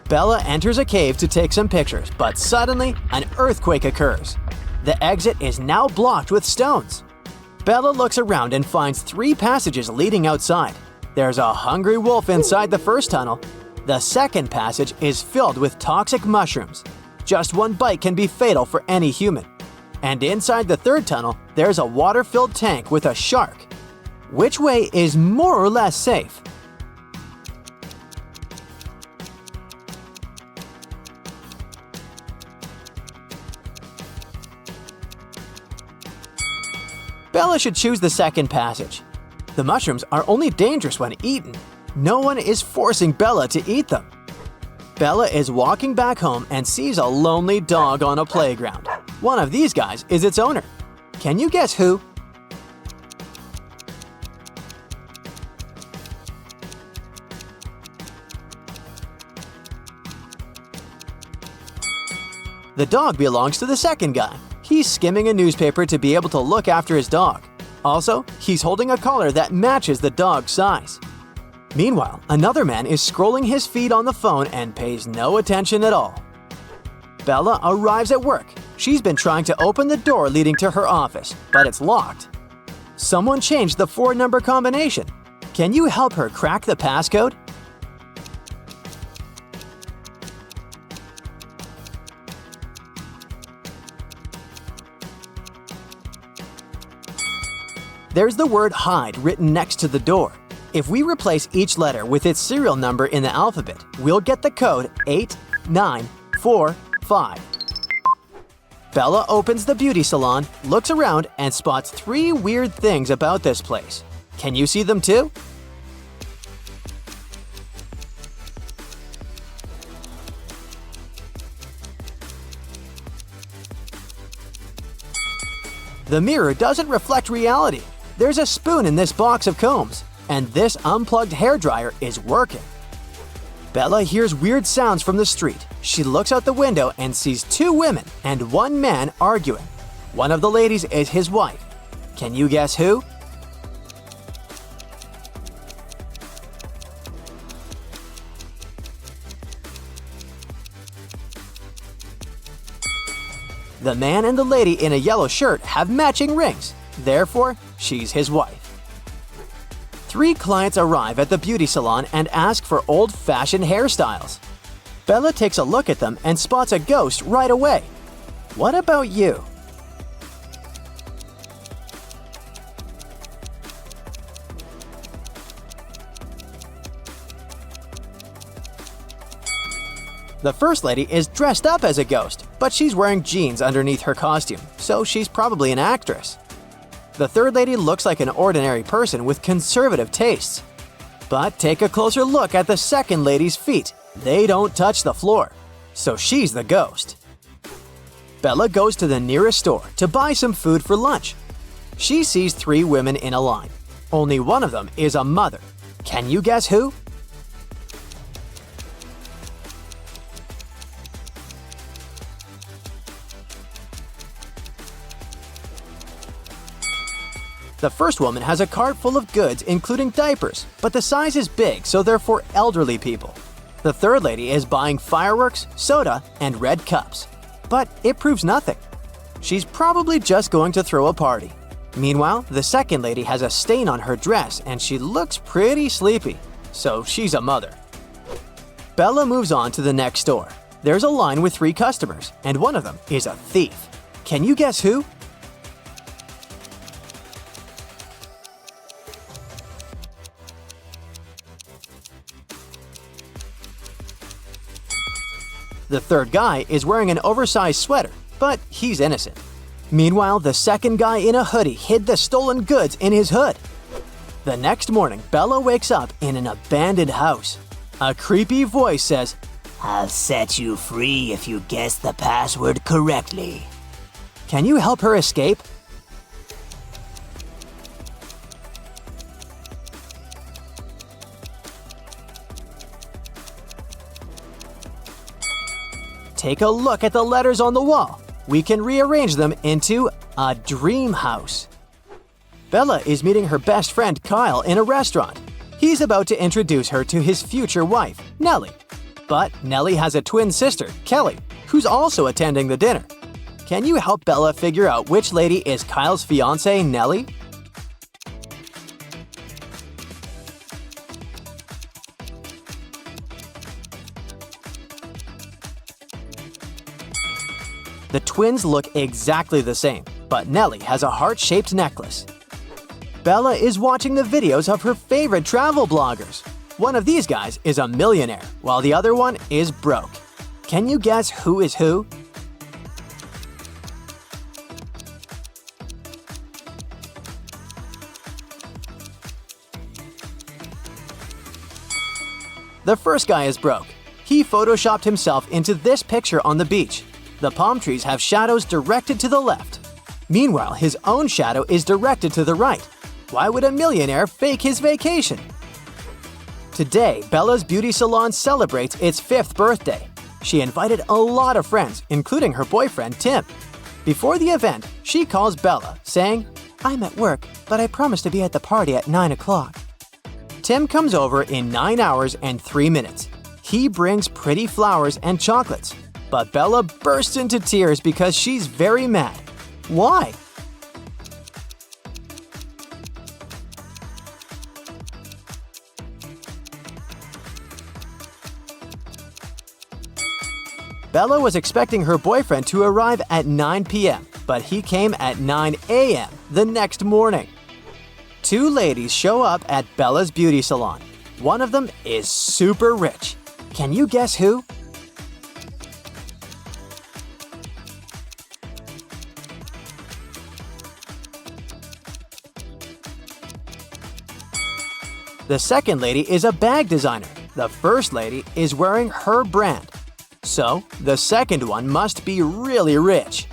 Bella enters a cave to take some pictures, but suddenly an earthquake occurs. The exit is now blocked with stones. Bella looks around and finds 3 passages leading outside. There's a hungry wolf inside the first tunnel. The second passage is filled with toxic mushrooms. Just one bite can be fatal for any human. And inside the third tunnel, there's a water-filled tank with a shark. Which way is more or less safe? Bella should choose the second passage. The mushrooms are only dangerous when eaten. No one is forcing Bella to eat them. Bella is walking back home and sees a lonely dog on a playground. One of these guys is its owner. Can you guess who? The dog belongs to the second guy. He's skimming a newspaper to be able to look after his dog. Also, he's holding a collar that matches the dog's size. Meanwhile, another man is scrolling his feed on the phone and pays no attention at all. Bella arrives at work. She's been trying to open the door leading to her office, but it's locked. Someone changed the 4-number combination. Can you help her crack the passcode? There's the word hide written next to the door. If we replace each letter with its serial number in the alphabet, we'll get the code 8945. Bella opens the beauty salon, looks around, and spots 3 weird things about this place. Can you see them too? The mirror doesn't reflect reality. There's a spoon in this box of combs, and this unplugged hairdryer is working. Bella hears weird sounds from the street. She looks out the window and sees two women and one man arguing. One of the ladies is his wife. Can you guess who? The man and the lady in a yellow shirt have matching rings. Therefore, she's his wife. 3 clients arrive at the beauty salon and ask for old-fashioned hairstyles. Bella takes a look at them and spots a ghost right away. What about you? The first lady is dressed up as a ghost, but she's wearing jeans underneath her costume, so she's probably an actress. The third lady looks like an ordinary person with conservative tastes. But take a closer look at the second lady's feet. They don't touch the floor, so she's the ghost. Bella goes to the nearest store to buy some food for lunch. She sees 3 women in a line. Only one of them is a mother. Can you guess who? The first woman has a cart full of goods including diapers, but the size is big, so they're for elderly people. The third lady is buying fireworks, soda, and red cups. But it proves nothing. She's probably just going to throw a party. Meanwhile, the second lady has a stain on her dress and she looks pretty sleepy, so she's a mother. Bella moves on to the next store. There's a line with 3 customers, and one of them is a thief. Can you guess who? The third guy is wearing an oversized sweater, but he's innocent. Meanwhile, the second guy in a hoodie hid the stolen goods in his hood. The next morning, Bella wakes up in an abandoned house. A creepy voice says, I'll set you free if you guess the password correctly. "Can you help her escape?" Take a look at the letters on the wall. We can rearrange them into a dream house. Bella is meeting her best friend Kyle in a restaurant. He's about to introduce her to his future wife, Nellie. But Nellie has a twin sister, Kelly, who's also attending the dinner. Can you help Bella figure out which lady is Kyle's fiancée, Nellie? The twins look exactly the same, but Nellie has a heart-shaped necklace. Bella is watching the videos of her favorite travel bloggers. One of these guys is a millionaire, while the other one is broke. Can you guess who is who? The first guy is broke. He photoshopped himself into this picture on the beach. The palm trees have shadows directed to the left. Meanwhile, his own shadow is directed to the right. Why would a millionaire fake his vacation? Today, Bella's beauty salon celebrates its 5th birthday. She invited a lot of friends, including her boyfriend, Tim. Before the event, she calls Bella, saying, "I'm at work, but I promise to be at the party at 9 o'clock. Tim comes over in 9 hours and 3 minutes. He brings pretty flowers and chocolates. But Bella bursts into tears because she's very mad. Why? Bella was expecting her boyfriend to arrive at 9 p.m., but he came at 9 a.m. the next morning. 2 ladies show up at Bella's beauty salon. One of them is super rich. Can you guess who? The second lady is a bag designer. The first lady is wearing her brand. So, the second one must be really rich.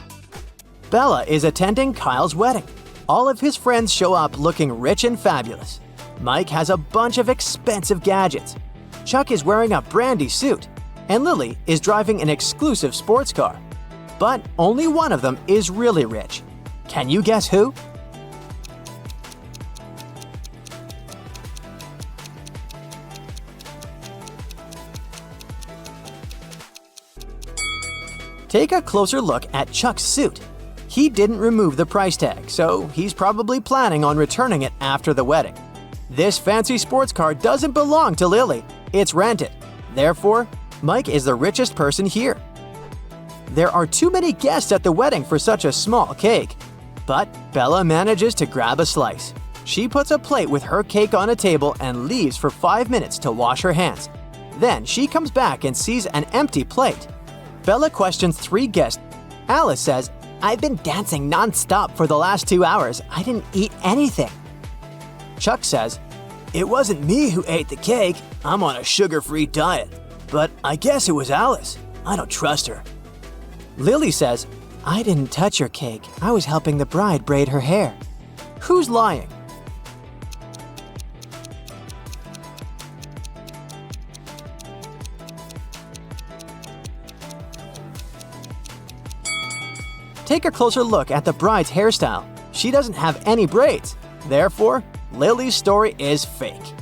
Bella is attending Kyle's wedding. All of his friends show up looking rich and fabulous. Mike has a bunch of expensive gadgets. Chuck is wearing a brandy suit, and Lily is driving an exclusive sports car. But only one of them is really rich. Can you guess who? Take a closer look at Chuck's suit. He didn't remove the price tag, so he's probably planning on returning it after the wedding. This fancy sports car doesn't belong to Lily. It's rented. Therefore, Mike is the richest person here. There are too many guests at the wedding for such a small cake. But Bella manages to grab a slice. She puts a plate with her cake on a table and leaves for 5 minutes to wash her hands. Then she comes back and sees an empty plate. Bella questions 3 guests. Alice says, "I've been dancing non-stop for the last 2 hours. I didn't eat anything." Chuck says, "It wasn't me who ate the cake. I'm on a sugar-free diet. But I guess it was Alice. I don't trust her." Lily says, "I didn't touch your cake. I was helping the bride braid her hair." Who's lying? Take a closer look at the bride's hairstyle. She doesn't have any braids. Therefore, Lily's story is fake.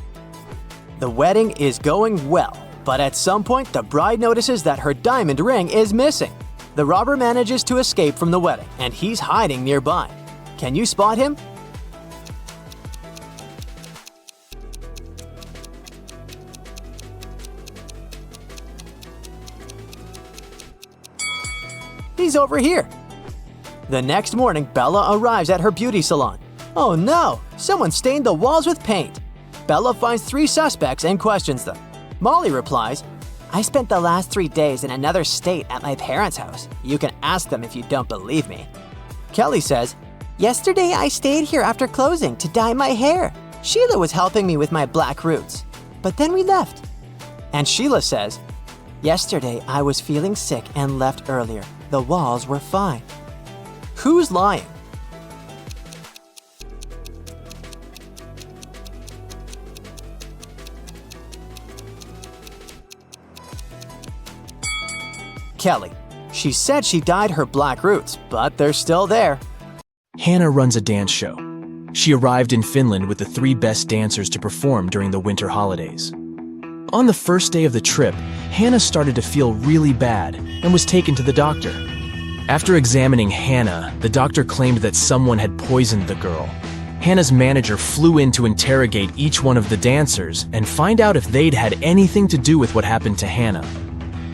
The wedding is going well, but at some point the bride notices that her diamond ring is missing. The robber manages to escape from the wedding, and he's hiding nearby. Can you spot him? He's over here. The next morning, Bella arrives at her beauty salon. Oh no! Someone stained the walls with paint. Bella finds 3 suspects and questions them. Molly replies, "I spent the last 3 days in another state at my parents' house. You can ask them if you don't believe me." Kelly says, "Yesterday I stayed here after closing to dye my hair. Sheila was helping me with my black roots. But then we left." And Sheila says, "Yesterday I was feeling sick and left earlier. The walls were fine." Who's lying? Kelly. She said she dyed her black roots, but they're still there. Hannah runs a dance show. She arrived in Finland with the 3 best dancers to perform during the winter holidays. On the first day of the trip, Hannah started to feel really bad and was taken to the doctor. After examining Hannah, the doctor claimed that someone had poisoned the girl. Hannah's manager flew in to interrogate each one of the dancers and find out if they'd had anything to do with what happened to Hannah.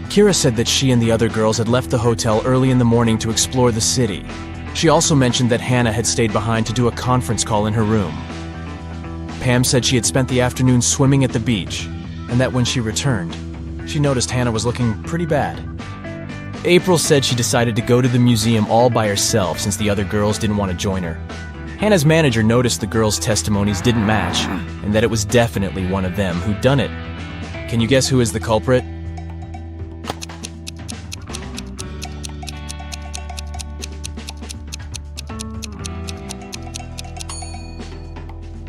Kira said that she and the other girls had left the hotel early in the morning to explore the city. She also mentioned that Hannah had stayed behind to do a conference call in her room. Pam said she had spent the afternoon swimming at the beach, and that when she returned, she noticed Hannah was looking pretty bad. April said she decided to go to the museum all by herself since the other girls didn't want to join her. Hannah's manager noticed the girls' testimonies didn't match, and that it was definitely one of them who'd done it. Can you guess who is the culprit?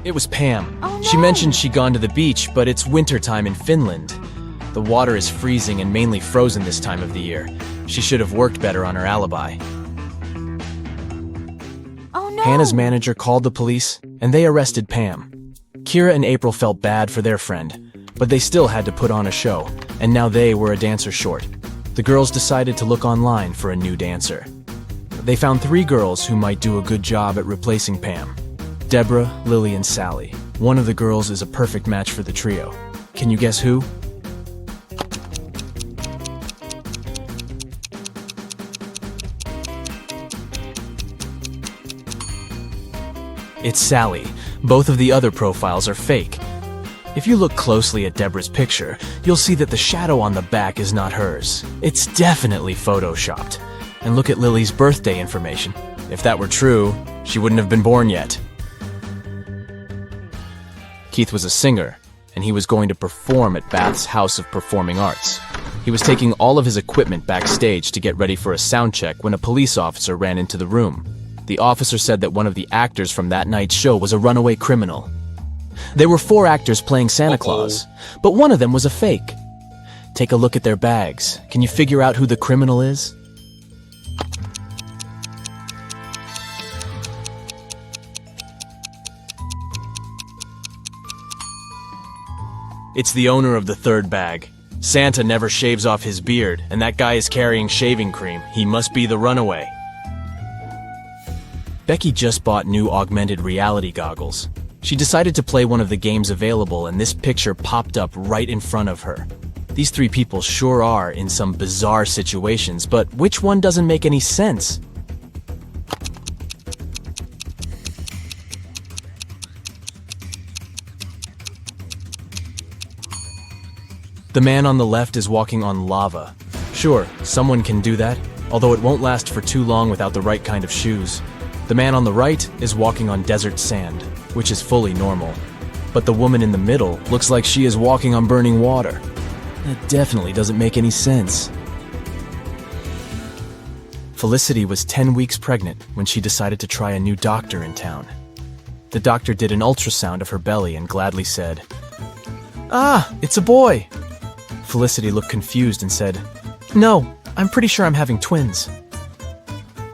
It was Pam. Oh, no. She mentioned she'd gone to the beach, but it's wintertime in Finland. The water is freezing and mainly frozen this time of the year. She should have worked better on her alibi. Oh no! Hannah's manager called the police, and they arrested Pam. Kira and April felt bad for their friend, but they still had to put on a show, and now they were a dancer short. The girls decided to look online for a new dancer. They found 3 girls who might do a good job at replacing Pam. Deborah, Lily, and Sally. One of the girls is a perfect match for the trio. Can you guess who? It's Sally. Both of the other profiles are fake. If you look closely at Deborah's picture, you'll see that the shadow on the back is not hers. It's definitely photoshopped. And look at Lily's birthday information. If that were true, she wouldn't have been born yet. Keith was a singer, and he was going to perform at Bath's House of Performing Arts. He was taking all of his equipment backstage to get ready for a sound check when a police officer ran into the room. The officer said that one of the actors from that night's show was a runaway criminal. There were 4 actors playing Santa Claus, but one of them was a fake. Take a look at their bags. Can you figure out who the criminal is? It's the owner of the 3rd bag. Santa never shaves off his beard, and that guy is carrying shaving cream. He must be the runaway. Becky just bought new augmented reality goggles. She decided to play one of the games available, and this picture popped up right in front of her. These 3 people sure are in some bizarre situations, but which one doesn't make any sense? The man on the left is walking on lava. Sure, someone can do that, although it won't last for too long without the right kind of shoes. The man on the right is walking on desert sand, which is fully normal. But the woman in the middle looks like she is walking on burning water. That definitely doesn't make any sense. Felicity was 10 weeks pregnant when she decided to try a new doctor in town. The doctor did an ultrasound of her belly and gladly said, "Ah, it's a boy." Felicity looked confused and said, "No, I'm pretty sure I'm having twins."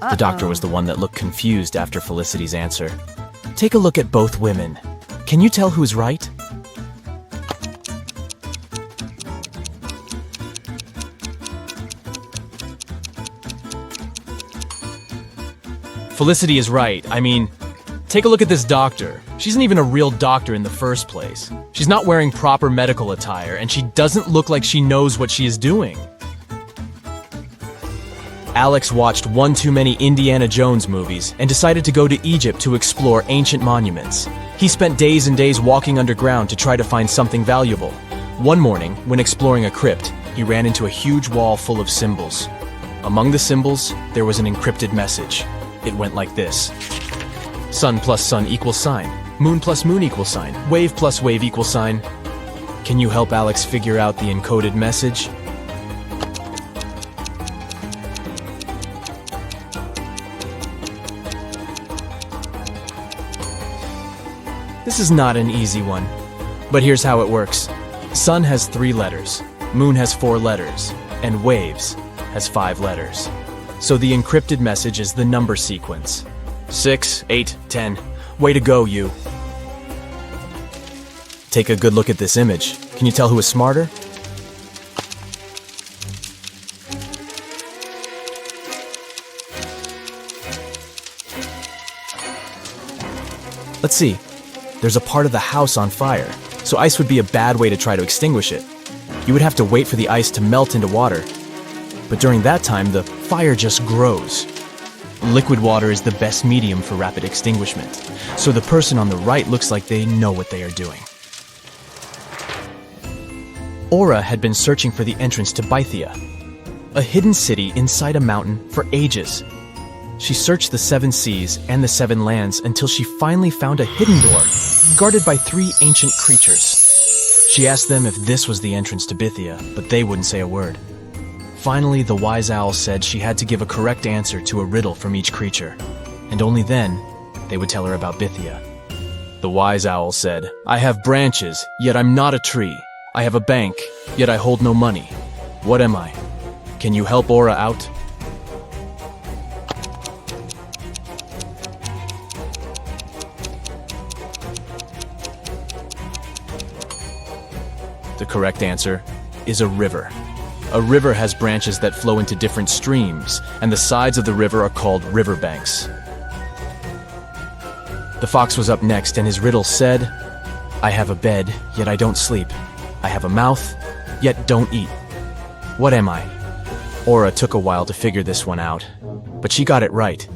The doctor was the one that looked confused after Felicity's answer. Take a look at both women. Can you tell who's right? Felicity is right. I mean, take a look at this doctor. She isn't even a real doctor in the first place. She's not wearing proper medical attire, and she doesn't look like she knows what she is doing. Alex watched one too many Indiana Jones movies and decided to go to Egypt to explore ancient monuments. He spent days and days walking underground to try to find something valuable. One morning, when exploring a crypt, he ran into a huge wall full of symbols. Among the symbols, there was an encrypted message. It went like this: sun plus sun equals sign, moon plus moon equals sign, wave plus wave equals sign. Can you help Alex figure out the encoded message? This is not an easy one, but here's how it works. Sun has 3 letters, moon has 4 letters, and waves has 5 letters. So the encrypted message is the number sequence. 6, 8, 10. Way to go, you. Take a good look at this image. Can you tell who is smarter? Let's see. There's a part of the house on fire, so ice would be a bad way to try to extinguish it. You would have to wait for the ice to melt into water. But during that time, the fire just grows. Liquid water is the best medium for rapid extinguishment, so the person on the right looks like they know what they are doing. Aura had been searching for the entrance to Bythia, a hidden city inside a mountain, for ages. She searched the 7 seas and the 7 lands until she finally found a hidden door, guarded by 3 ancient creatures. She asked them if this was the entrance to Bythia, but they wouldn't say a word. Finally, the wise owl said she had to give a correct answer to a riddle from each creature, and only then they would tell her about Bythia. The wise owl said, "I have branches, yet I'm not a tree. I have a bank, yet I hold no money. What am I? Can you help Aura out?" The correct answer is a river. A river has branches that flow into different streams, and the sides of the river are called riverbanks. The fox was up next, and his riddle said, "I have a bed, yet I don't sleep. I have a mouth, yet don't eat. What am I?" Aura took a while to figure this one out, but she got it right.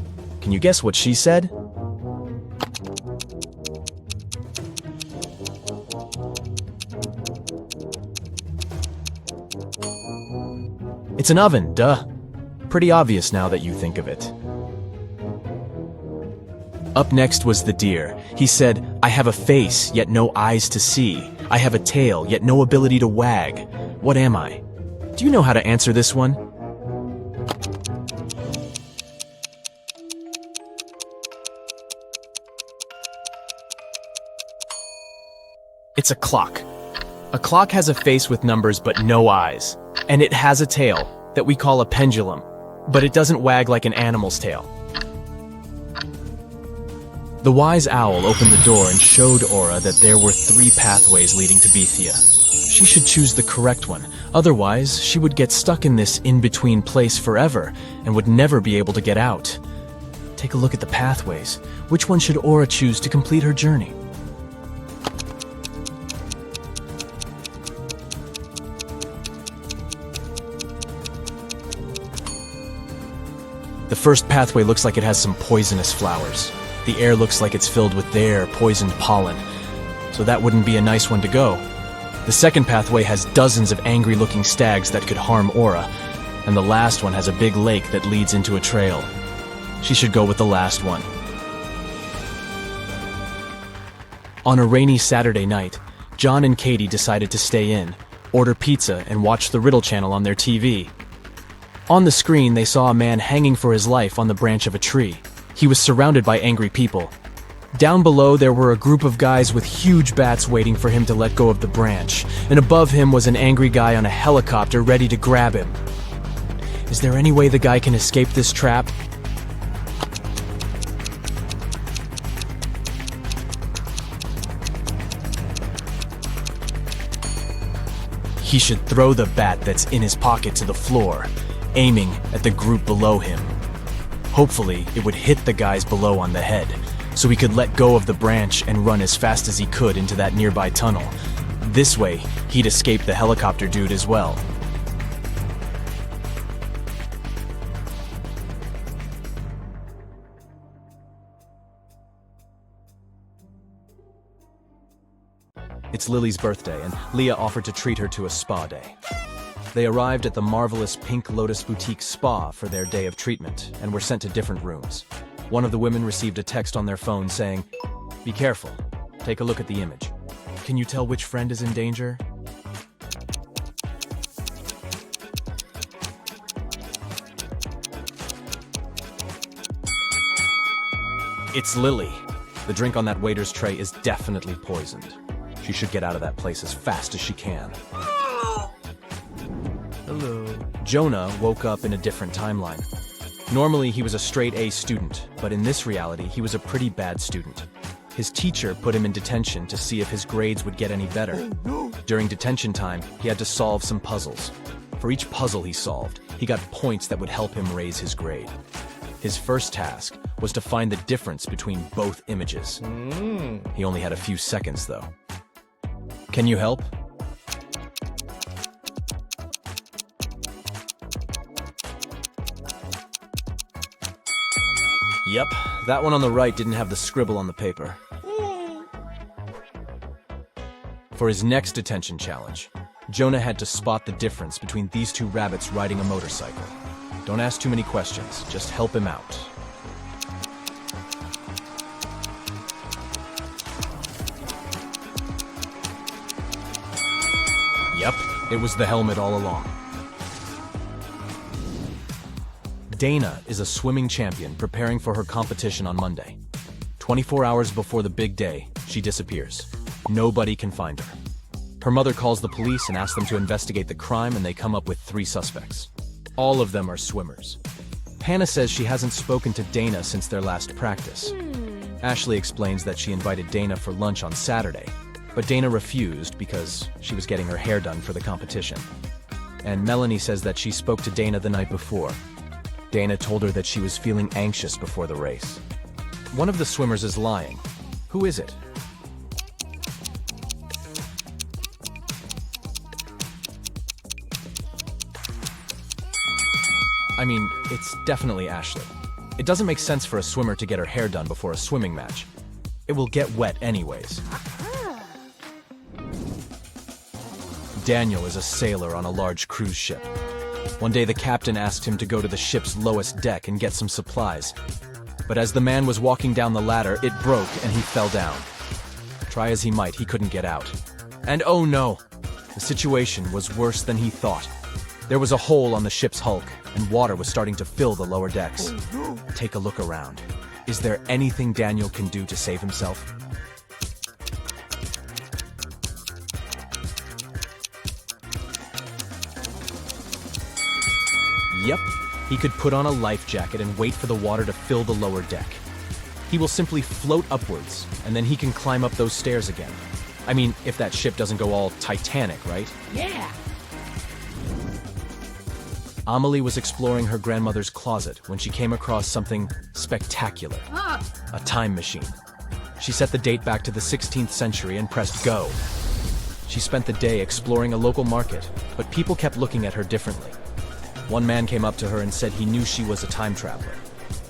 Can you guess what she said? It's an oven, duh. Pretty obvious now that you think of it. Up next was the deer. He said, "I have a face, yet no eyes to see. I have a tail, yet no ability to wag. What am I?" Do you know how to answer this one? It's a clock. A clock has a face with numbers but no eyes, and it has a tail that we call a pendulum, but it doesn't wag like an animal's tail. The wise owl opened the door and showed Aura that there were 3 pathways leading to Bethia. She should choose the correct one, otherwise she would get stuck in this in-between place forever and would never be able to get out. Take a look at the pathways. Which one should Aura choose to complete her journey? The first pathway looks like it has some poisonous flowers. The air looks like it's filled with their poisoned pollen, so that wouldn't be a nice one to go. The second pathway has dozens of angry-looking stags that could harm Aura, and the last one has a big lake that leads into a trail. She should go with the last one. On a rainy Saturday night, John and Katie decided to stay in, order pizza, and watch the Riddle channel on their TV. On the screen, they saw a man hanging for his life on the branch of a tree. He was surrounded by angry people. Down below, there were a group of guys with huge bats waiting for him to let go of the branch, and above him was an angry guy on a helicopter ready to grab him. Is there any way the guy can escape this trap? He should throw the bat that's in his pocket to the floor, aiming at the group below him. Hopefully, it would hit the guys below on the head, so he could let go of the branch and run as fast as he could into that nearby tunnel. This way, he'd escape the helicopter dude as well. It's Lily's birthday, and Leah offered to treat her to a spa day. They arrived at the marvelous Pink Lotus Boutique Spa for their day of treatment and were sent to different rooms. One of the women received a text on their phone saying, "Be careful. Take a look at the image. Can you tell which friend is in danger?" It's Lily. The drink on that waiter's tray is definitely poisoned. She should get out of that place as fast as she can. Hello. Jonah woke up in a different timeline. Normally, he was a straight A student, but in this reality, he was a pretty bad student. His teacher put him in detention to see if his grades would get any better. During detention time, he had to solve some puzzles. For each puzzle he solved, he got points that would help him raise his grade. His first task was to find the difference between both images. He only had a few seconds, though. Can you help? Yep, that one on the right didn't have the scribble on the paper. For his next detention challenge, Jonah had to spot the difference between these 2 rabbits riding a motorcycle. Don't ask too many questions, just help him out. Yep, it was the helmet all along. Dana is a swimming champion preparing for her competition on Monday. 24 hours before the big day, she disappears. Nobody can find her. Her mother calls the police and asks them to investigate the crime, and they come up with 3 suspects. All of them are swimmers. Hannah says she hasn't spoken to Dana since their last practice. Ashley explains that she invited Dana for lunch on Saturday, but Dana refused because she was getting her hair done for the competition. And Melanie says that she spoke to Dana the night before. Dana told her that she was feeling anxious before the race. One of the swimmers is lying. Who is it? I mean, it's definitely Ashley. It doesn't make sense for a swimmer to get her hair done before a swimming match. It will get wet anyways. Daniel is a sailor on a large cruise ship. One day the captain asked him to go to the ship's lowest deck and get some supplies. But as the man was walking down the ladder, it broke and he fell down. Try as he might, he couldn't get out. And oh no! The situation was worse than he thought. There was a hole on the ship's hulk, and water was starting to fill the lower decks. Take a look around. Is there anything Daniel can do to save himself? Yep, he could put on a life jacket and wait for the water to fill the lower deck. He will simply float upwards, and then he can climb up those stairs again. I mean, if that ship doesn't go all Titanic, right? Yeah. Amelie was exploring her grandmother's closet when she came across something spectacular. A time machine. She set the date back to the 16th century and pressed go. She spent the day exploring a local market, but people kept looking at her differently. One man came up to her and said he knew she was a time traveler.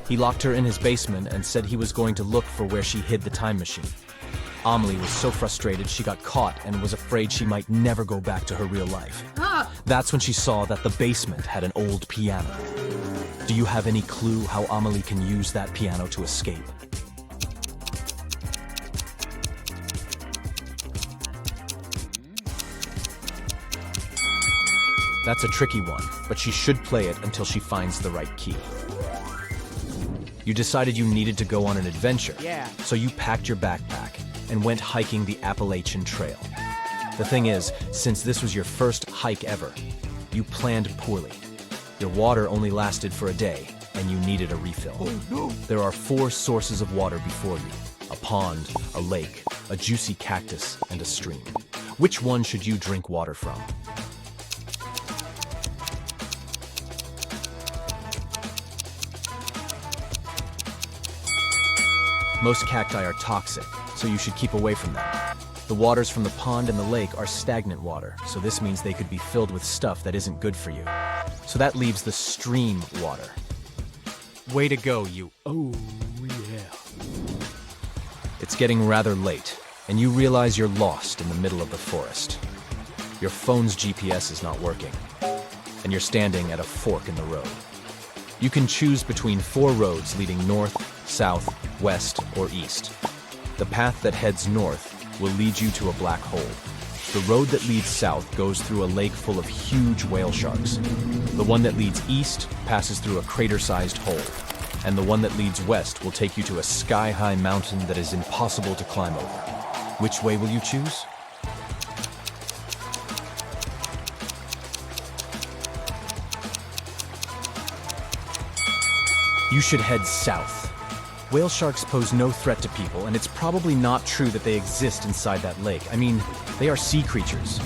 He locked her in his basement and said he was going to look for where she hid the time machine. Amelie was so frustrated she got caught and was afraid she might never go back to her real life. That's when she saw that the basement had an old piano. Do you have any clue how Amelie can use that piano to escape? That's a tricky one, but she should play it until she finds the right key. You decided you needed to go on an adventure, so you packed your backpack and went hiking the Appalachian Trail. The thing is, since this was your first hike ever, you planned poorly. Your water only lasted for a day, and you needed a refill. Oh, no. There are 4 sources of water before you: a pond, a lake, a juicy cactus, and a stream. Which one should you drink water from? Most cacti are toxic, so you should keep away from them. The waters from the pond and the lake are stagnant water, so this means they could be filled with stuff that isn't good for you. So that leaves the stream water. Way to go, you. Oh, yeah. It's getting rather late, and you realize you're lost in the middle of the forest. Your phone's GPS is not working, and you're standing at a fork in the road. You can choose between 4 roads leading north, south, west, or east. The path that heads north will lead you to a black hole. The road that leads south goes through a lake full of huge whale sharks. The one that leads east passes through a crater-sized hole. And the one that leads west will take you to a sky-high mountain that is impossible to climb over. Which way will you choose? You should head south. Whale sharks pose no threat to people, and it's probably not true that they exist inside that lake. I mean, they are sea creatures.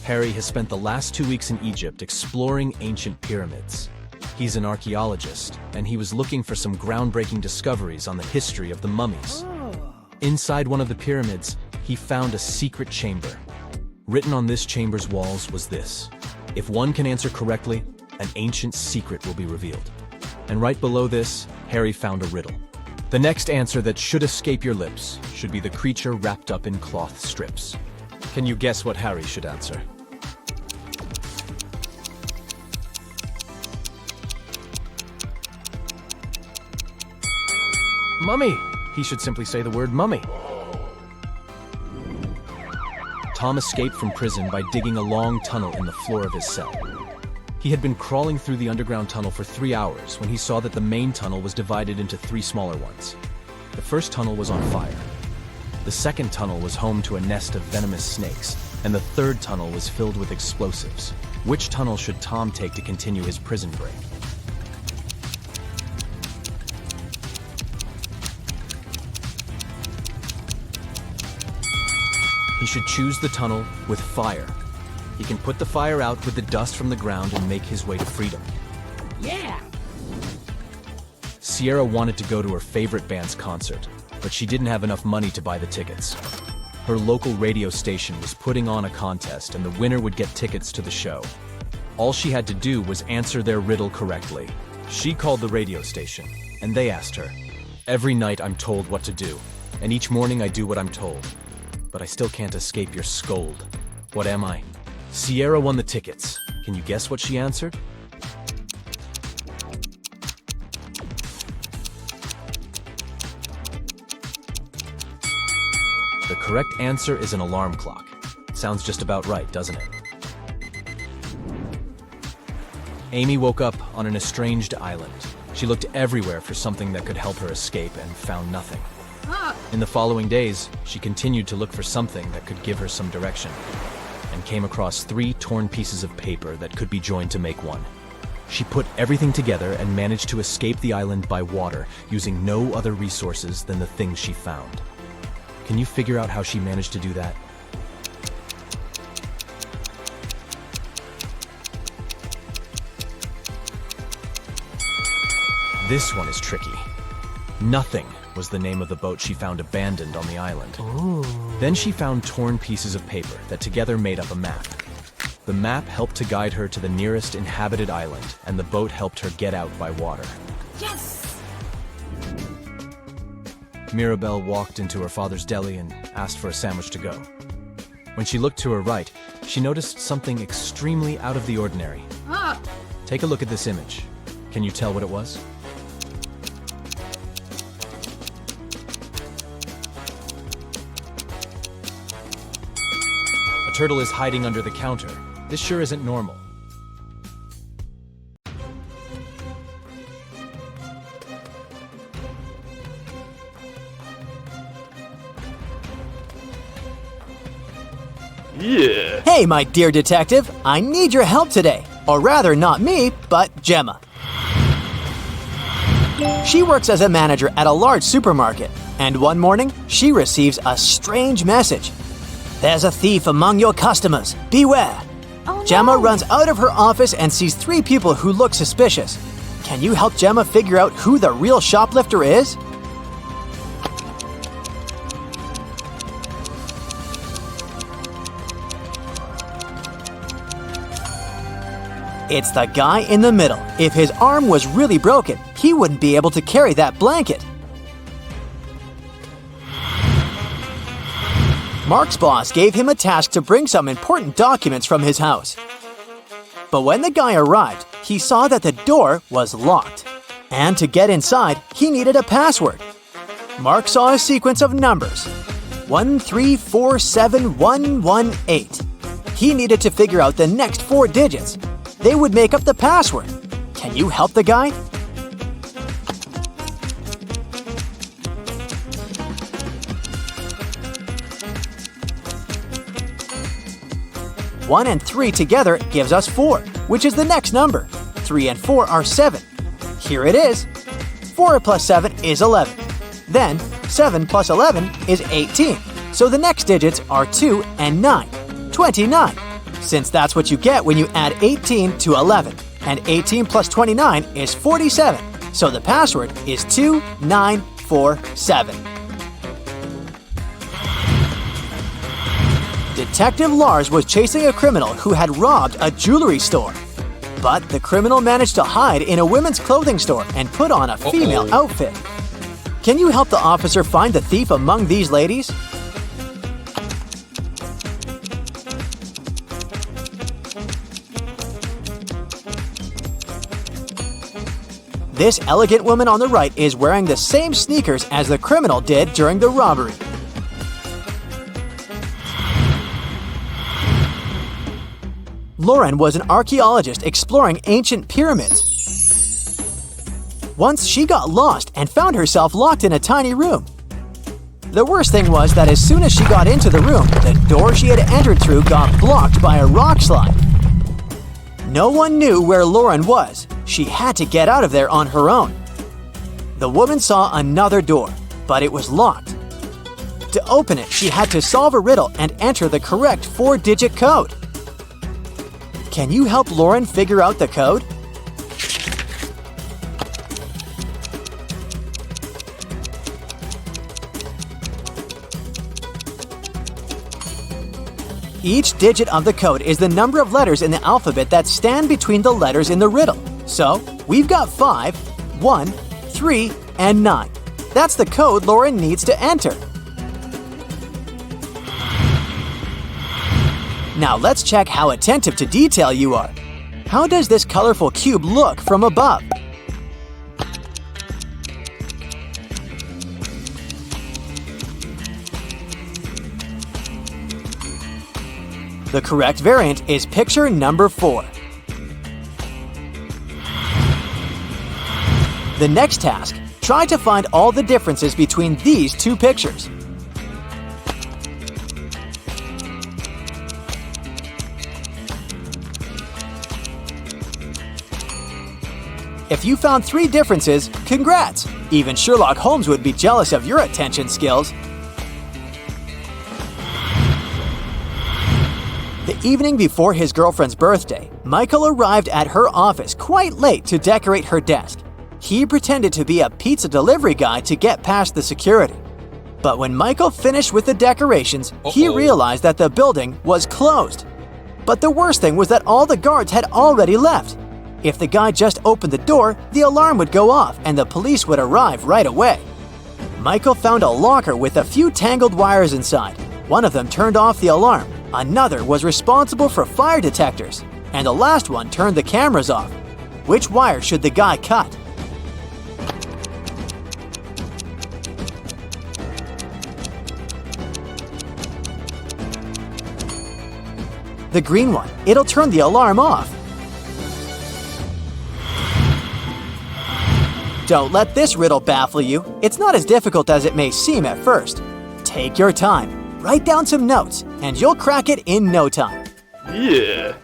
Harry has spent the last 2 weeks in Egypt exploring ancient pyramids. He's an archeologist, and he was looking for some groundbreaking discoveries on the history of the mummies. Inside one of the pyramids, he found a secret chamber. Written on this chamber's walls was this: if one can answer correctly, an ancient secret will be revealed. And right below this, Harry found a riddle. The next answer that should escape your lips should be the creature wrapped up in cloth strips. Can you guess what Harry should answer? Mummy! He should simply say the word mummy. Tom escaped from prison by digging a long tunnel in the floor of his cell. He had been crawling through the underground tunnel for 3 hours when he saw that the main tunnel was divided into 3 smaller ones. The first tunnel was on fire. The second tunnel was home to a nest of venomous snakes, and the third tunnel was filled with explosives. Which tunnel should Tom take to continue his prison break? He should choose the tunnel with fire. He can put the fire out with the dust from the ground and make his way to freedom. Yeah! Sierra wanted to go to her favorite band's concert, but she didn't have enough money to buy the tickets. Her local radio station was putting on a contest, and the winner would get tickets to the show. All she had to do was answer their riddle correctly. She called the radio station, and they asked her, "Every night I'm told what to do, and each morning I do what I'm told. But I still can't escape your scold. What am I?" Sierra won the tickets. Can you guess what she answered? The correct answer is an alarm clock. Sounds just about right, doesn't it? Amy woke up on an estranged island. She looked everywhere for something that could help her escape and found nothing. In the following days, she continued to look for something that could give her some direction and came across 3 torn pieces of paper that could be joined to make one. She put everything together and managed to escape the island by water using no other resources than the things she found. Can you figure out how she managed to do that? This one is tricky. Nothing was the name of the boat she found abandoned on the island. Ooh. Then she found torn pieces of paper that together made up a map. The map helped to guide her to the nearest inhabited island, and the boat helped her get out by water. Yes! Mirabelle walked into her father's deli and asked for a sandwich to go. When she looked to her right, she noticed something extremely out of the ordinary. Take a look at this image. Can you tell what it was? A turtle is hiding under the counter. This sure isn't normal. Yeah. Hey, my dear detective, I need your help today. Or rather, not me, but Gemma. She works as a manager at a large supermarket, and one morning, she receives a strange message. There's a thief among your customers. Beware. Oh, Gemma no. runs out of her office and sees 3 people who look suspicious. Can you help Gemma figure out who the real shoplifter is? It's the guy in the middle. If his arm was really broken, he wouldn't be able to carry that blanket. Mark's boss gave him a task to bring some important documents from his house. But when the guy arrived, he saw that the door was locked. And to get inside, he needed a password. Mark saw a sequence of numbers. 1347118. He needed to figure out the next 4 digits. They would make up the password. Can you help the guy? One and 3 together gives us 4, which is the next number. 3 and 4 are 7. Here it is. 4 plus 7 is 11. Then 7 plus 11 is 18. So the next digits are 2 and 9. 29. Since that's what you get when you add 18 to 11. And 18 plus 29 is 47. So the password is 2947. Detective Lars was chasing a criminal who had robbed a jewelry store. But the criminal managed to hide in a women's clothing store and put on a female outfit. Can you help the officer find the thief among these ladies? This elegant woman on the right is wearing the same sneakers as the criminal did during the robbery. Lauren was an archaeologist exploring ancient pyramids. Once she got lost and found herself locked in a tiny room. The worst thing was that as soon as she got into the room, the door she had entered through got blocked by a rock slide. No one knew where Lauren was. She had to get out of there on her own. The woman saw another door, but it was locked. To open it, she had to solve a riddle and enter the correct 4-digit code. Can you help Lauren figure out the code? Each digit of the code is the number of letters in the alphabet that stand between the letters in the riddle. So, we've got 5, 1, 3, and 9. That's the code Lauren needs to enter. Now let's check how attentive to detail you are. How does this colorful cube look from above? The correct variant is picture number 4. The next task, try to find all the differences between these two pictures. If you found 3 differences, congrats! Even Sherlock Holmes would be jealous of your attention skills. The evening before his girlfriend's birthday, Michael arrived at her office quite late to decorate her desk. He pretended to be a pizza delivery guy to get past the security. But when Michael finished with the decorations, he realized that the building was closed. But the worst thing was that all the guards had already left. If the guy just opened the door, the alarm would go off and the police would arrive right away. Michael found a locker with a few tangled wires inside. One of them turned off the alarm, another was responsible for fire detectors, and the last one turned the cameras off. Which wire should the guy cut? The green one. It'll turn the alarm off. Don't let this riddle baffle you. It's not as difficult as it may seem at first. Take your time, write down some notes, and you'll crack it in no time. Yeah.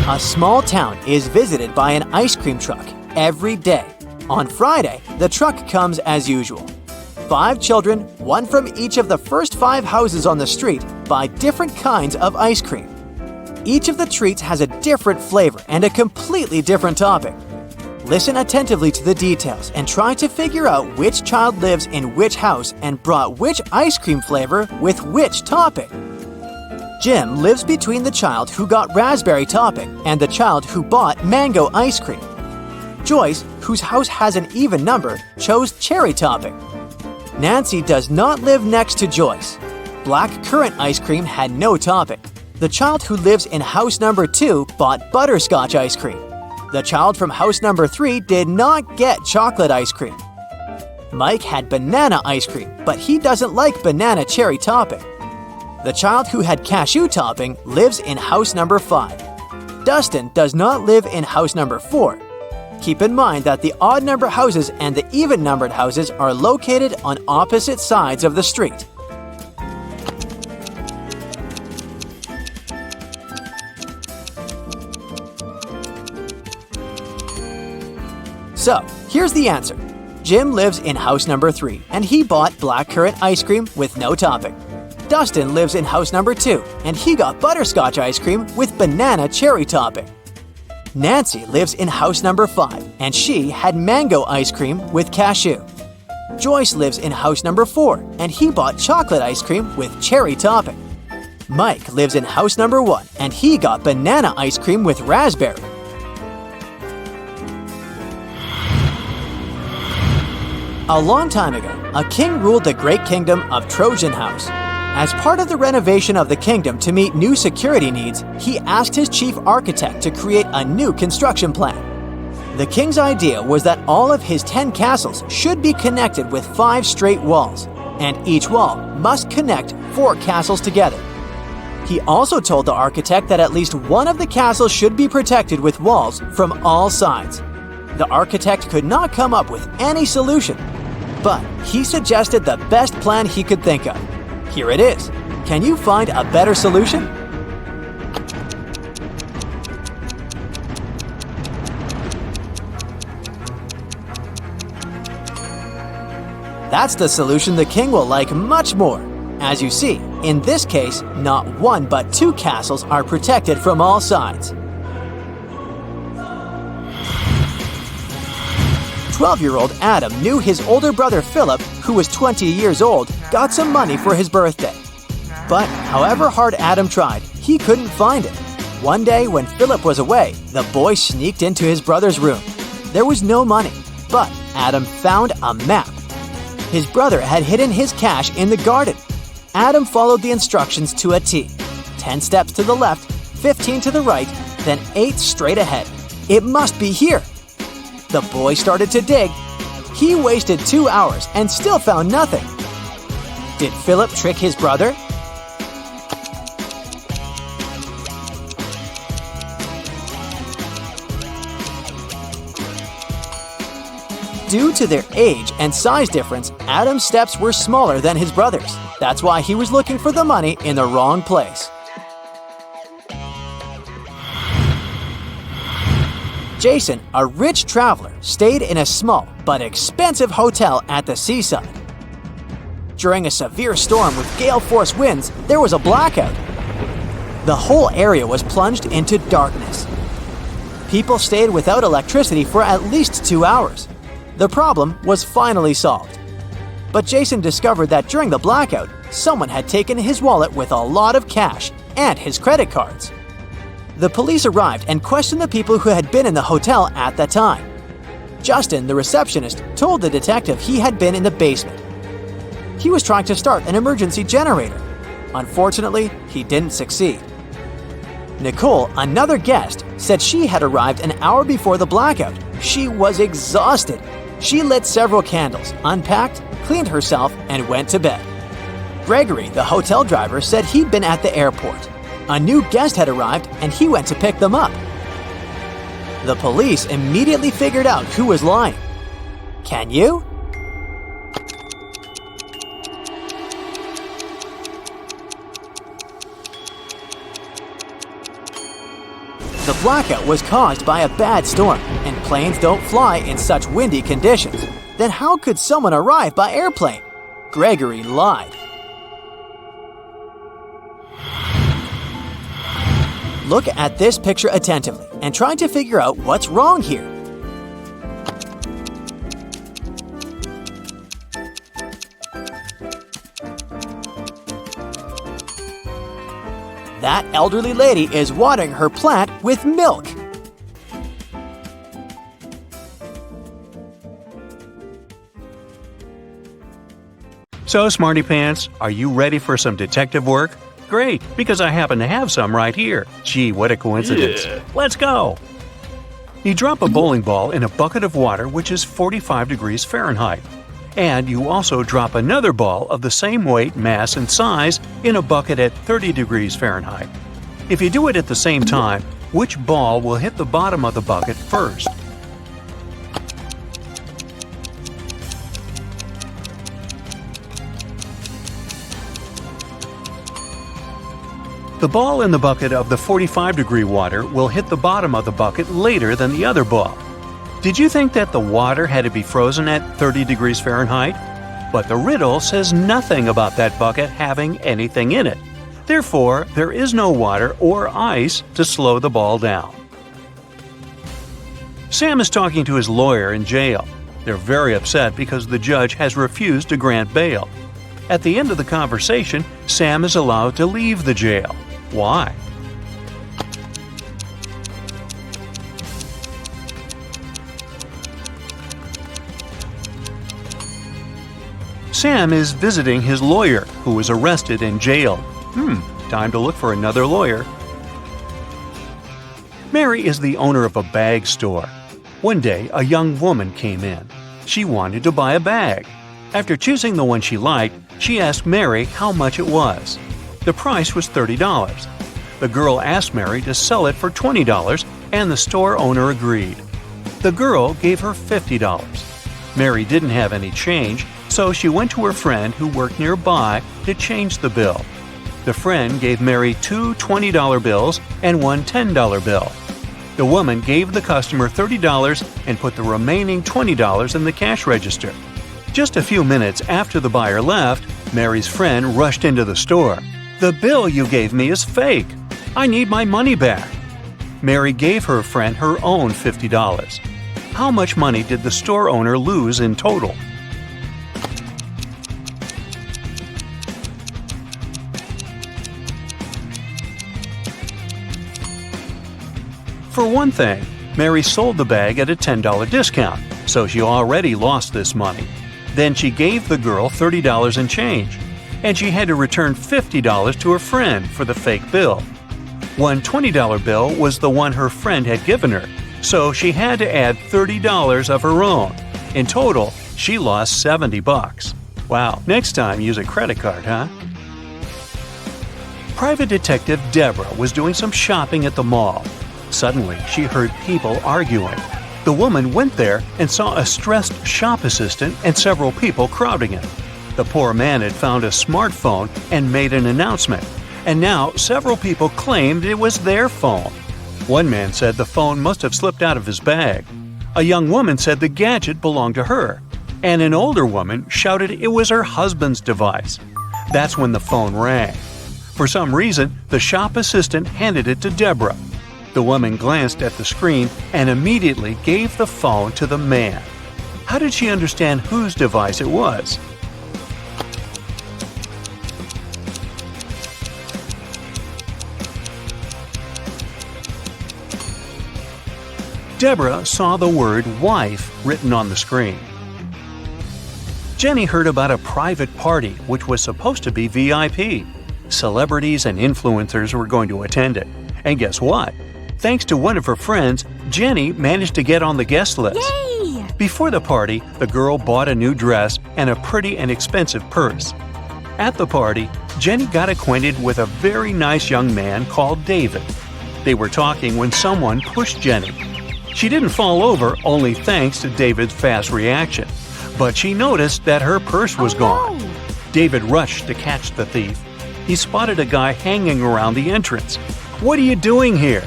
A small town is visited by an ice cream truck every day. On Friday, the truck comes as usual. 5 children, one from each of the first 5 houses on the street, buy different kinds of ice cream. Each of the treats has a different flavor and a completely different topping. Listen attentively to the details and try to figure out which child lives in which house and brought which ice cream flavor with which topping. Jim lives between the child who got raspberry topping and the child who bought mango ice cream. Joyce, whose house has an even number, chose cherry topping. Nancy does not live next to Joyce. Black currant ice cream had no topping. The child who lives in house number 2 bought butterscotch ice cream. The child from house number 3 did not get chocolate ice cream. Mike had banana ice cream, but he doesn't like banana cherry topping. The child who had cashew topping lives in house number 5. Dustin does not live in house number 4. Keep in mind that the odd number houses and the even numbered houses are located on opposite sides of the street. So, here's the answer. Jim lives in house number 3, and he bought blackcurrant ice cream with no topping. Dustin lives in house number 2, and he got butterscotch ice cream with banana cherry topping. Nancy lives in house number 5, and she had mango ice cream with cashew. Joyce lives in house number 4, and he bought chocolate ice cream with cherry topping. Mike lives in house number 1, and he got banana ice cream with raspberry. A long time ago, a king ruled the great kingdom of Trojan House. As part of the renovation of the kingdom to meet new security needs, he asked his chief architect to create a new construction plan. The king's idea was that all of his 10 castles should be connected with 5 straight walls, and each wall must connect 4 castles together. He also told the architect that at least one of the castles should be protected with walls from all sides. The architect could not come up with any solution, but he suggested the best plan he could think of. Here it is. Can you find a better solution? That's the solution the king will like much more. As you see, in this case, not 1 but 2 castles are protected from all sides. 12-year-old Adam knew his older brother Philip, who was 20 years old, got some money for his birthday. But however hard Adam tried, he couldn't find it. One day when Philip was away, the boy sneaked into his brother's room. There was no money, but Adam found a map. His brother had hidden his cash in the garden. Adam followed the instructions to a T. 10 steps to the left, 15 to the right, then 8 straight ahead. It must be here. The boy started to dig. He wasted 2 hours and still found nothing. Did Philip trick his brother? Due to their age and size difference, Adam's steps were smaller than his brother's. That's why he was looking for the money in the wrong place. Jason, a rich traveler, stayed in a small but expensive hotel at the seaside. During a severe storm with gale-force winds, there was a blackout. The whole area was plunged into darkness. People stayed without electricity for at least 2 hours. The problem was finally solved. But Jason discovered that during the blackout, someone had taken his wallet with a lot of cash and his credit cards. The police arrived and questioned the people who had been in the hotel at the time. Justin, the receptionist, told the detective he had been in the basement. He was trying to start an emergency generator. Unfortunately, he didn't succeed. Nicole, another guest, said she had arrived an hour before the blackout. She was exhausted. She lit several candles, unpacked, cleaned herself, and went to bed. Gregory, the hotel driver, said he'd been at the airport. A new guest had arrived and he went to pick them up. The police immediately figured out who was lying. Can you? The blackout was caused by a bad storm, and planes don't fly in such windy conditions. Then how could someone arrive by airplane? Gregory lied. Look at this picture attentively and try to figure out what's wrong here. That elderly lady is watering her plant with milk. So, Smarty Pants, are you ready for some detective work? Great, because I happen to have some right here. Gee, what a coincidence. Yeah. Let's go! You drop a bowling ball in a bucket of water which is 45 degrees Fahrenheit. And you also drop another ball of the same weight, mass, and size in a bucket at 30 degrees Fahrenheit. If you do it at the same time, which ball will hit the bottom of the bucket first? The ball in the bucket of the 45-degree water will hit the bottom of the bucket later than the other ball. Did you think that the water had to be frozen at 30 degrees Fahrenheit? But the riddle says nothing about that bucket having anything in it. Therefore, there is no water or ice to slow the ball down. Sam is talking to his lawyer in jail. They're very upset because the judge has refused to grant bail. At the end of the conversation, Sam is allowed to leave the jail. Why? Sam is visiting his lawyer, who was arrested and jailed. Time to look for another lawyer. Mary is the owner of a bag store. One day, a young woman came in. She wanted to buy a bag. After choosing the one she liked, she asked Mary how much it was. The price was $30. The girl asked Mary to sell it for $20, and the store owner agreed. The girl gave her $50. Mary didn't have any change, so she went to her friend who worked nearby to change the bill. The friend gave Mary two $20 bills and one $10 bill. The woman gave the customer $30 and put the remaining $20 in the cash register. Just a few minutes after the buyer left, Mary's friend rushed into the store. "The bill you gave me is fake. I need my money back." Mary gave her friend her own $50. How much money did the store owner lose in total? For one thing, Mary sold the bag at a $10 discount, so she already lost this money. Then she gave the girl $30 in change, and she had to return $50 to her friend for the fake bill. One $20 bill was the one her friend had given her, so she had to add $30 of her own. In total, she lost $70. Wow, next time use a credit card, huh? Private Detective Deborah was doing some shopping at the mall. Suddenly, she heard people arguing. The woman went there and saw a stressed shop assistant and several people crowding it. The poor man had found a smartphone and made an announcement, and now several people claimed it was their phone. One man said the phone must have slipped out of his bag. A young woman said the gadget belonged to her, and an older woman shouted it was her husband's device. That's when the phone rang. For some reason, the shop assistant handed it to Deborah. The woman glanced at the screen and immediately gave the phone to the man. How did she understand whose device it was? Deborah saw the word wife written on the screen. Jenny heard about a private party which was supposed to be VIP. Celebrities and influencers were going to attend it. And guess what? Thanks to one of her friends, Jenny managed to get on the guest list. Yay! Before the party, the girl bought a new dress and a pretty and expensive purse. At the party, Jenny got acquainted with a very nice young man called David. They were talking when someone pushed Jenny. She didn't fall over, only thanks to David's fast reaction. But she noticed that her purse was gone. No. David rushed to catch the thief. He spotted a guy hanging around the entrance. "What are you doing here?"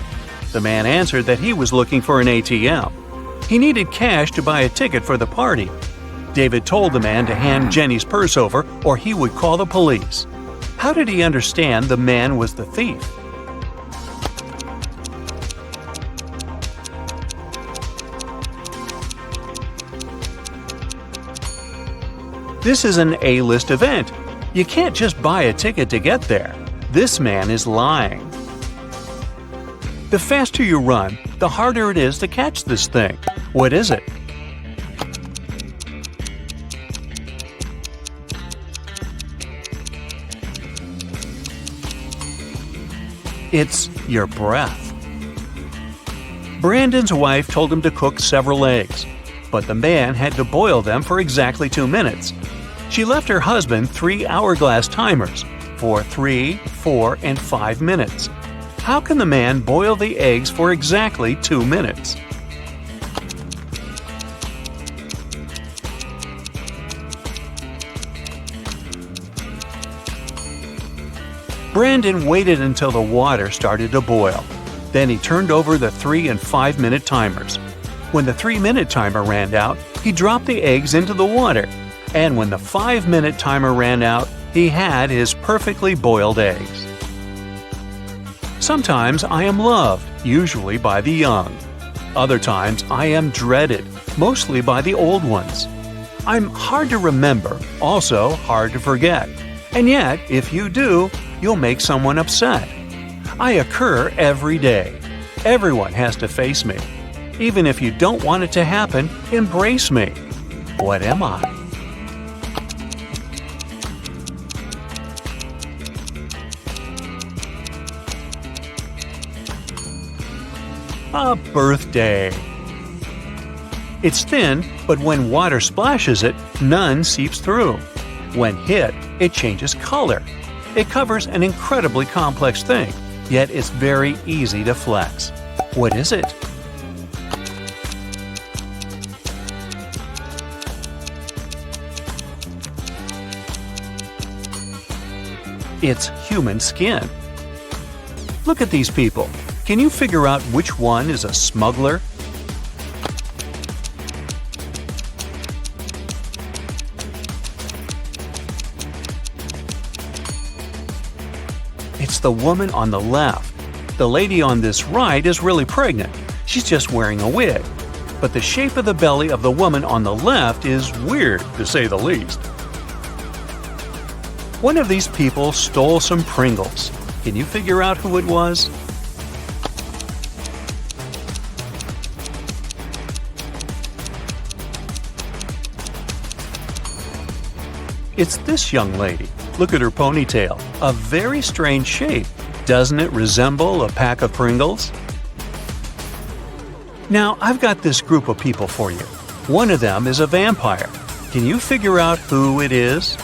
The man answered that he was looking for an ATM. He needed cash to buy a ticket for the party. David told the man to hand Jenny's purse over or he would call the police. How did he understand the man was the thief? This is an A-list event. You can't just buy a ticket to get there. This man is lying. The faster you run, the harder it is to catch this thing. What is it? It's your breath. Brandon's wife told him to cook several eggs, but the man had to boil them for exactly 2 minutes. She left her husband 3 hourglass timers for 3, 4, and 5 minutes. How can the man boil the eggs for exactly 2 minutes? Brandon waited until the water started to boil. Then he turned over the 3 and 5 minute timers. When the 3-minute timer ran out, he dropped the eggs into the water. And when the 5-minute timer ran out, he had his perfectly boiled eggs. Sometimes I am loved, usually by the young. Other times I am dreaded, mostly by the old ones. I'm hard to remember, also hard to forget. And yet, if you do, you'll make someone upset. I occur every day. Everyone has to face me. Even if you don't want it to happen, embrace me. What am I? A birthday. It's thin, but when water splashes it, none seeps through. When hit, it changes color. It covers an incredibly complex thing, yet it's very easy to flex. What is it? It's human skin. Look at these people. Can you figure out which one is a smuggler? It's the woman on the left. The lady on this right is really pregnant. She's just wearing a wig. But the shape of the belly of the woman on the left is weird, to say the least. One of these people stole some Pringles. Can you figure out who it was? It's this young lady. Look at her ponytail. A very strange shape. Doesn't it resemble a pack of Pringles? Now, I've got this group of people for you. One of them is a vampire. Can you figure out who it is?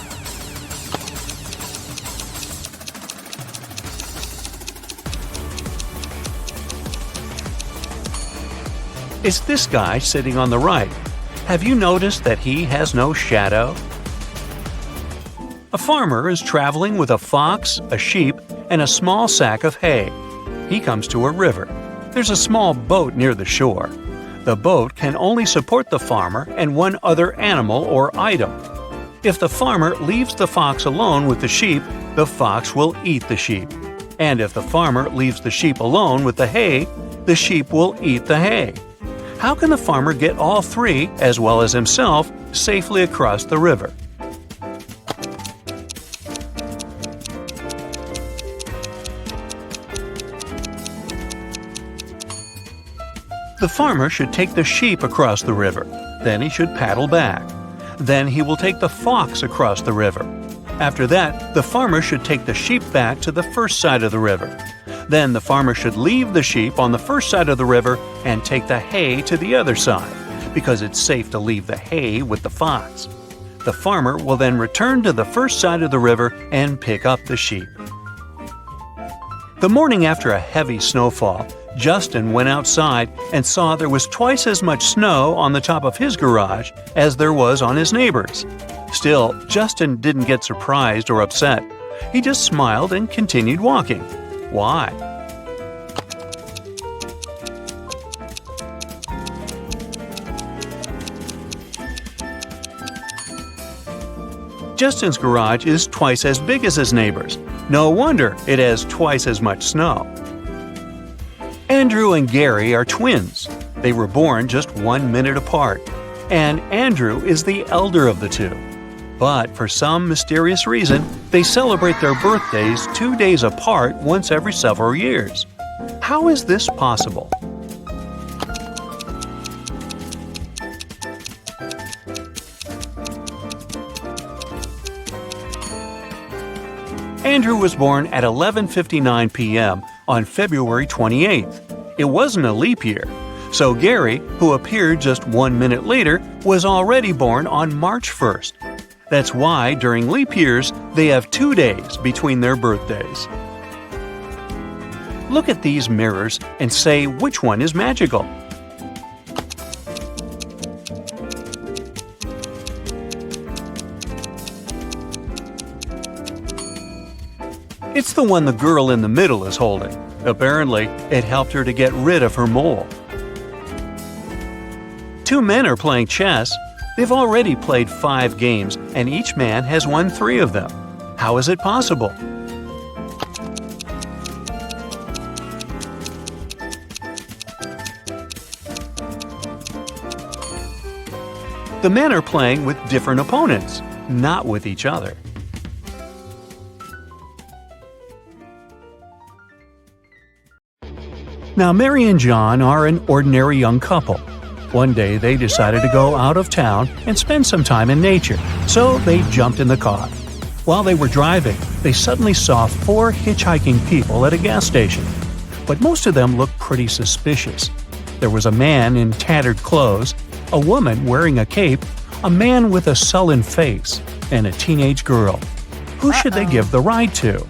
It's this guy sitting on the right. Have you noticed that he has no shadow? A farmer is traveling with a fox, a sheep, and a small sack of hay. He comes to a river. There's a small boat near the shore. The boat can only support the farmer and one other animal or item. If the farmer leaves the fox alone with the sheep, the fox will eat the sheep. And if the farmer leaves the sheep alone with the hay, the sheep will eat the hay. How can the farmer get all three, as well as himself, safely across the river? The farmer should take the sheep across the river. Then he should paddle back. Then he will take the fox across the river. After that, the farmer should take the sheep back to the first side of the river. Then the farmer should leave the sheep on the first side of the river and take the hay to the other side, because it's safe to leave the hay with the fox. The farmer will then return to the first side of the river and pick up the sheep. The morning after a heavy snowfall, Justin went outside and saw there was twice as much snow on the top of his garage as there was on his neighbor's. Still, Justin didn't get surprised or upset. He just smiled and continued walking. Why? Justin's garage is twice as big as his neighbor's. No wonder it has twice as much snow. Andrew and Gary are twins. They were born just 1 minute apart, and Andrew is the elder of the two. But for some mysterious reason, they celebrate their birthdays 2 days apart once every several years. How is this possible? Andrew was born at 11:59 p.m. on February 28th. It wasn't a leap year, so Gary, who appeared just 1 minute later, was already born on March 1st. That's why during leap years, they have 2 days between their birthdays. Look at these mirrors and say which one is magical. It's the one the girl in the middle is holding. Apparently, it helped her to get rid of her mole. 2 men are playing chess. They've already played 5 games, and each man has won 3 of them. How is it possible? The men are playing with different opponents, not with each other. Now, Mary and John are an ordinary young couple. One day they decided to go out of town and spend some time in nature, so they jumped in the car. While they were driving, they suddenly saw 4 hitchhiking people at a gas station. But most of them looked pretty suspicious. There was a man in tattered clothes, a woman wearing a cape, a man with a sullen face, and a teenage girl. Who should they give the ride to?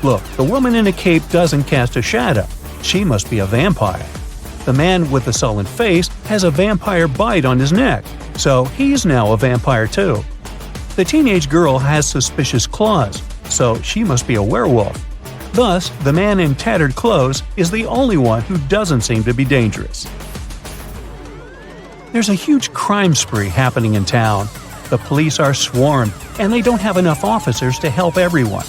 Look, the woman in a cape doesn't cast a shadow. She must be a vampire. The man with the sullen face has a vampire bite on his neck, so he's now a vampire too. The teenage girl has suspicious claws, so she must be a werewolf. Thus, the man in tattered clothes is the only one who doesn't seem to be dangerous. There's a huge crime spree happening in town. The police are swarmed, and they don't have enough officers to help everyone.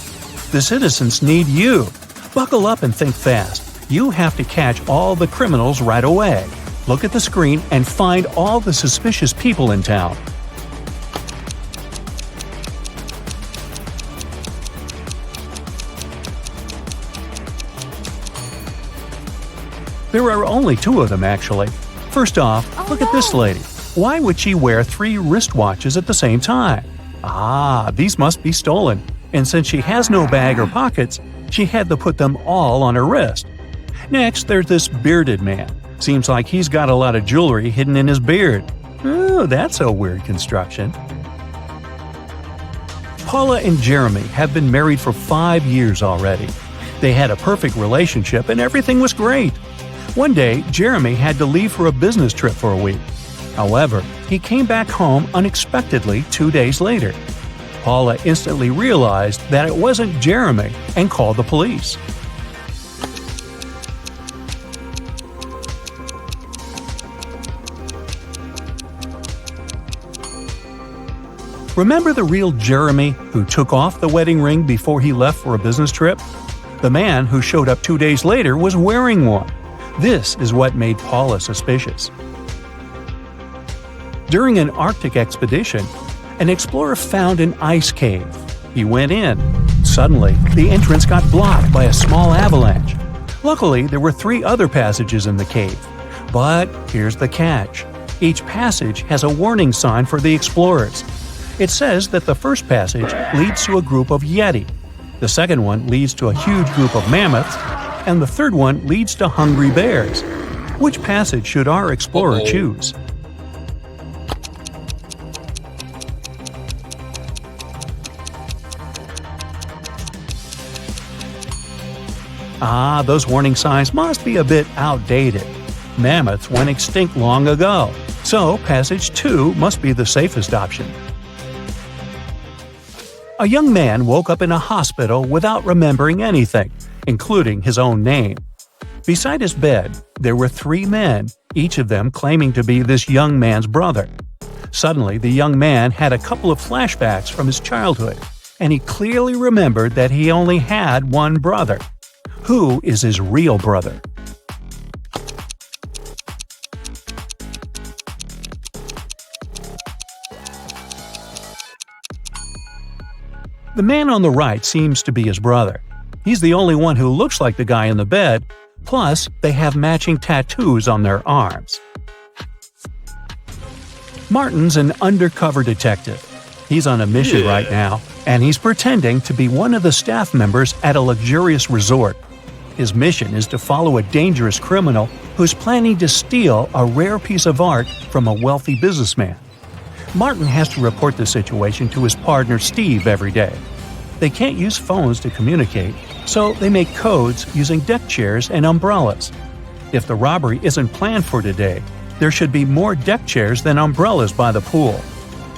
The citizens need you. Buckle up and think fast. You have to catch all the criminals right away. Look at the screen and find all the suspicious people in town. There are only 2 of them, actually. First off, look at this lady. Why would she wear 3 wristwatches at the same time? These must be stolen. And since she has no bag or pockets, she had to put them all on her wrist. Next, there's this bearded man. Seems like he's got a lot of jewelry hidden in his beard. Oh, that's a weird construction. Paula and Jeremy have been married for 5 years already. They had a perfect relationship and everything was great. One day, Jeremy had to leave for a business trip for a week. However, he came back home unexpectedly 2 days later. Paula instantly realized that it wasn't Jeremy and called the police. Remember the real Jeremy who took off the wedding ring before he left for a business trip? The man who showed up 2 days later was wearing one. This is what made Paula suspicious. During an Arctic expedition, an explorer found an ice cave. He went in. Suddenly, the entrance got blocked by a small avalanche. Luckily, there were 3 other passages in the cave. But here's the catch. Each passage has a warning sign for the explorers. It says that the first passage leads to a group of Yeti, the second one leads to a huge group of mammoths, and the third one leads to hungry bears. Which passage should our explorer choose? Those warning signs must be a bit outdated. Mammoths went extinct long ago, so passage 2 must be the safest option. A young man woke up in a hospital without remembering anything, including his own name. Beside his bed, there were 3 men, each of them claiming to be this young man's brother. Suddenly, the young man had a couple of flashbacks from his childhood, and he clearly remembered that he only had one brother. Who is his real brother? The man on the right seems to be his brother. He's the only one who looks like the guy in the bed, plus they have matching tattoos on their arms. Martin's an undercover detective. He's on a mission right now, and he's pretending to be one of the staff members at a luxurious resort. His mission is to follow a dangerous criminal who's planning to steal a rare piece of art from a wealthy businessman. Martin has to report the situation to his partner Steve every day. They can't use phones to communicate, so they make codes using deck chairs and umbrellas. If the robbery isn't planned for today, there should be more deck chairs than umbrellas by the pool.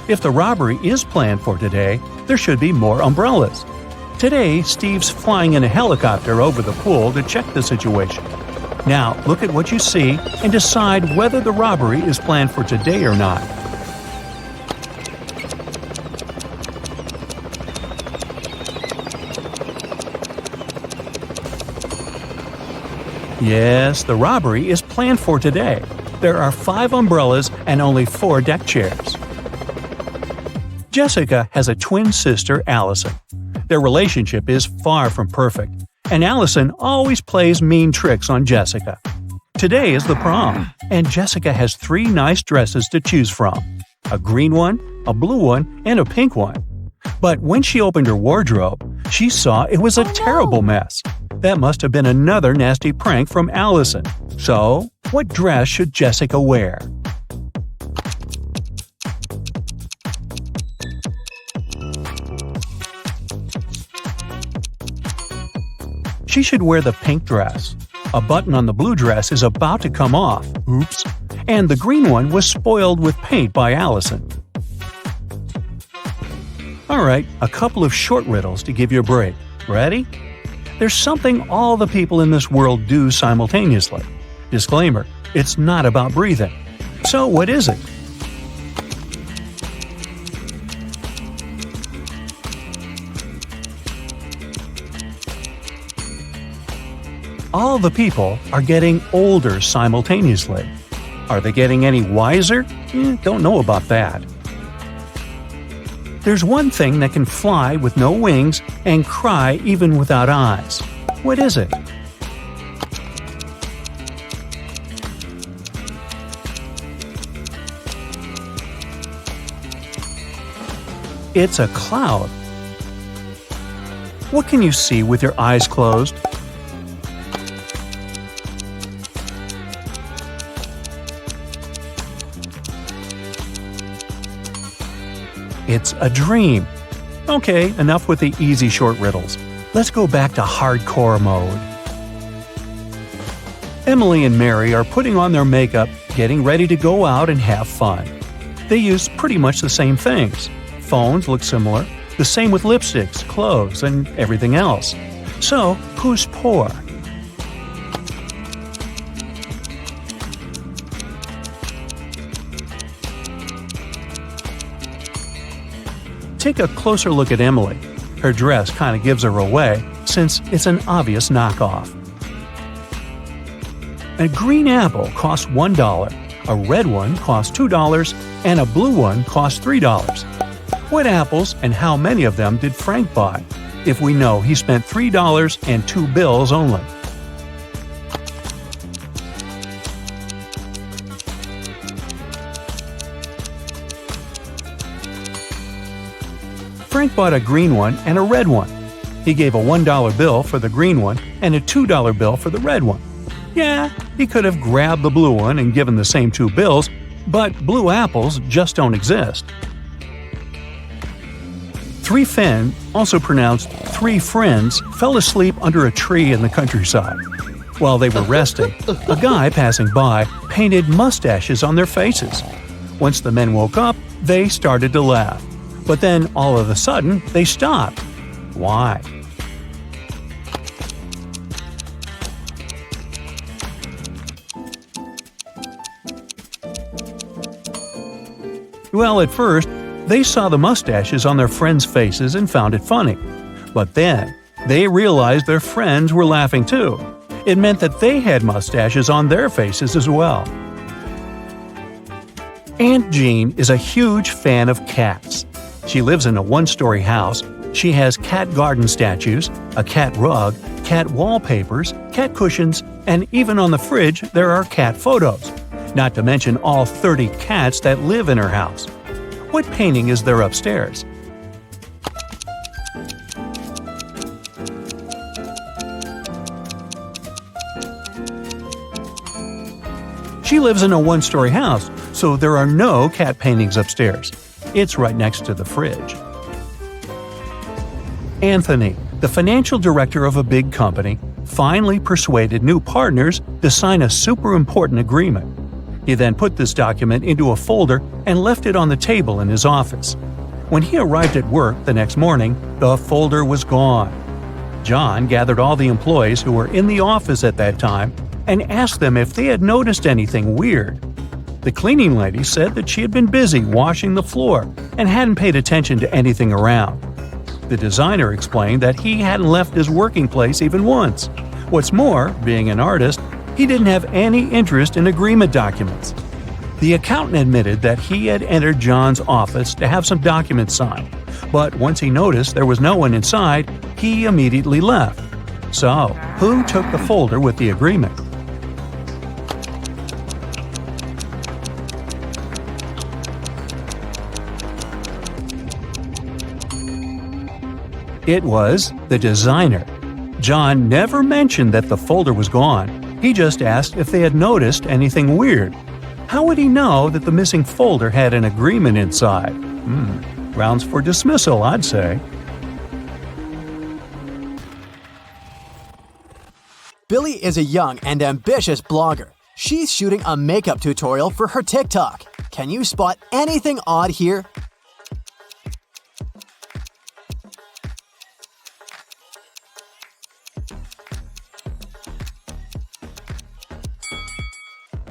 If the robbery is planned for today, there should be more umbrellas. Today, Steve's flying in a helicopter over the pool to check the situation. Now, look at what you see and decide whether the robbery is planned for today or not. Yes, the robbery is planned for today. There are 5 umbrellas and only 4 deck chairs. Jessica has a twin sister, Allison. Their relationship is far from perfect, and Allison always plays mean tricks on Jessica. Today is the prom, and Jessica has 3 nice dresses to choose from: a green one, a blue one, and a pink one. But when she opened her wardrobe, she saw it was a terrible mess. That must have been another nasty prank from Allison. So, what dress should Jessica wear? She should wear the pink dress. A button on the blue dress is about to come off. Oops. And the green one was spoiled with paint by Allison. Alright, a couple of short riddles to give you a break. Ready? There's something all the people in this world do simultaneously. Disclaimer, it's not about breathing. So what is it? All the people are getting older simultaneously. Are they getting any wiser? Don't know about that. There's one thing that can fly with no wings and cry even without eyes. What is it? It's a cloud. What can you see with your eyes closed? It's a dream. Okay, enough with the easy short riddles. Let's go back to hardcore mode. Emily and Mary are putting on their makeup, getting ready to go out and have fun. They use pretty much the same things. Phones look similar, the same with lipsticks, clothes, and everything else. So, who's poor? Take a closer look at Emily. Her dress kind of gives her away, since it's an obvious knockoff. A green apple costs $1, a red one costs $2, and a blue one costs $3. What apples and how many of them did Frank buy, if we know he spent $3 and 2 bills only? Frank bought a green one and a red one. He gave a $1 bill for the green one and a $2 bill for the red one. Yeah, he could have grabbed the blue one and given the same 2 bills, but blue apples just don't exist. 3 Fen, also pronounced 3 friends, fell asleep under a tree in the countryside. While they were resting, a guy passing by painted mustaches on their faces. Once the men woke up, they started to laugh. But then, all of a sudden, they stopped. Why? Well, at first, they saw the mustaches on their friends' faces and found it funny. But then, they realized their friends were laughing too. It meant that they had mustaches on their faces as well. Aunt Jean is a huge fan of cats. She lives in a 1-story house. She has cat garden statues, a cat rug, cat wallpapers, cat cushions, and even on the fridge there are cat photos. Not to mention all 30 cats that live in her house. What painting is there upstairs? She lives in a 1-story house, so there are no cat paintings upstairs. It's right next to the fridge. Anthony, the financial director of a big company, finally persuaded new partners to sign a super important agreement. He then put this document into a folder and left it on the table in his office. When he arrived at work the next morning, the folder was gone. John gathered all the employees who were in the office at that time and asked them if they had noticed anything weird. The cleaning lady said that she had been busy washing the floor and hadn't paid attention to anything around. The designer explained that he hadn't left his working place even once. What's more, being an artist, he didn't have any interest in agreement documents. The accountant admitted that he had entered John's office to have some documents signed, but once he noticed there was no one inside, he immediately left. So, who took the folder with the agreement? It was the designer. John never mentioned that the folder was gone. He just asked if they had noticed anything weird. How would he know that the missing folder had an agreement inside? Grounds for dismissal, I'd say. Billy is a young and ambitious blogger. She's shooting a makeup tutorial for her TikTok. Can you spot anything odd here?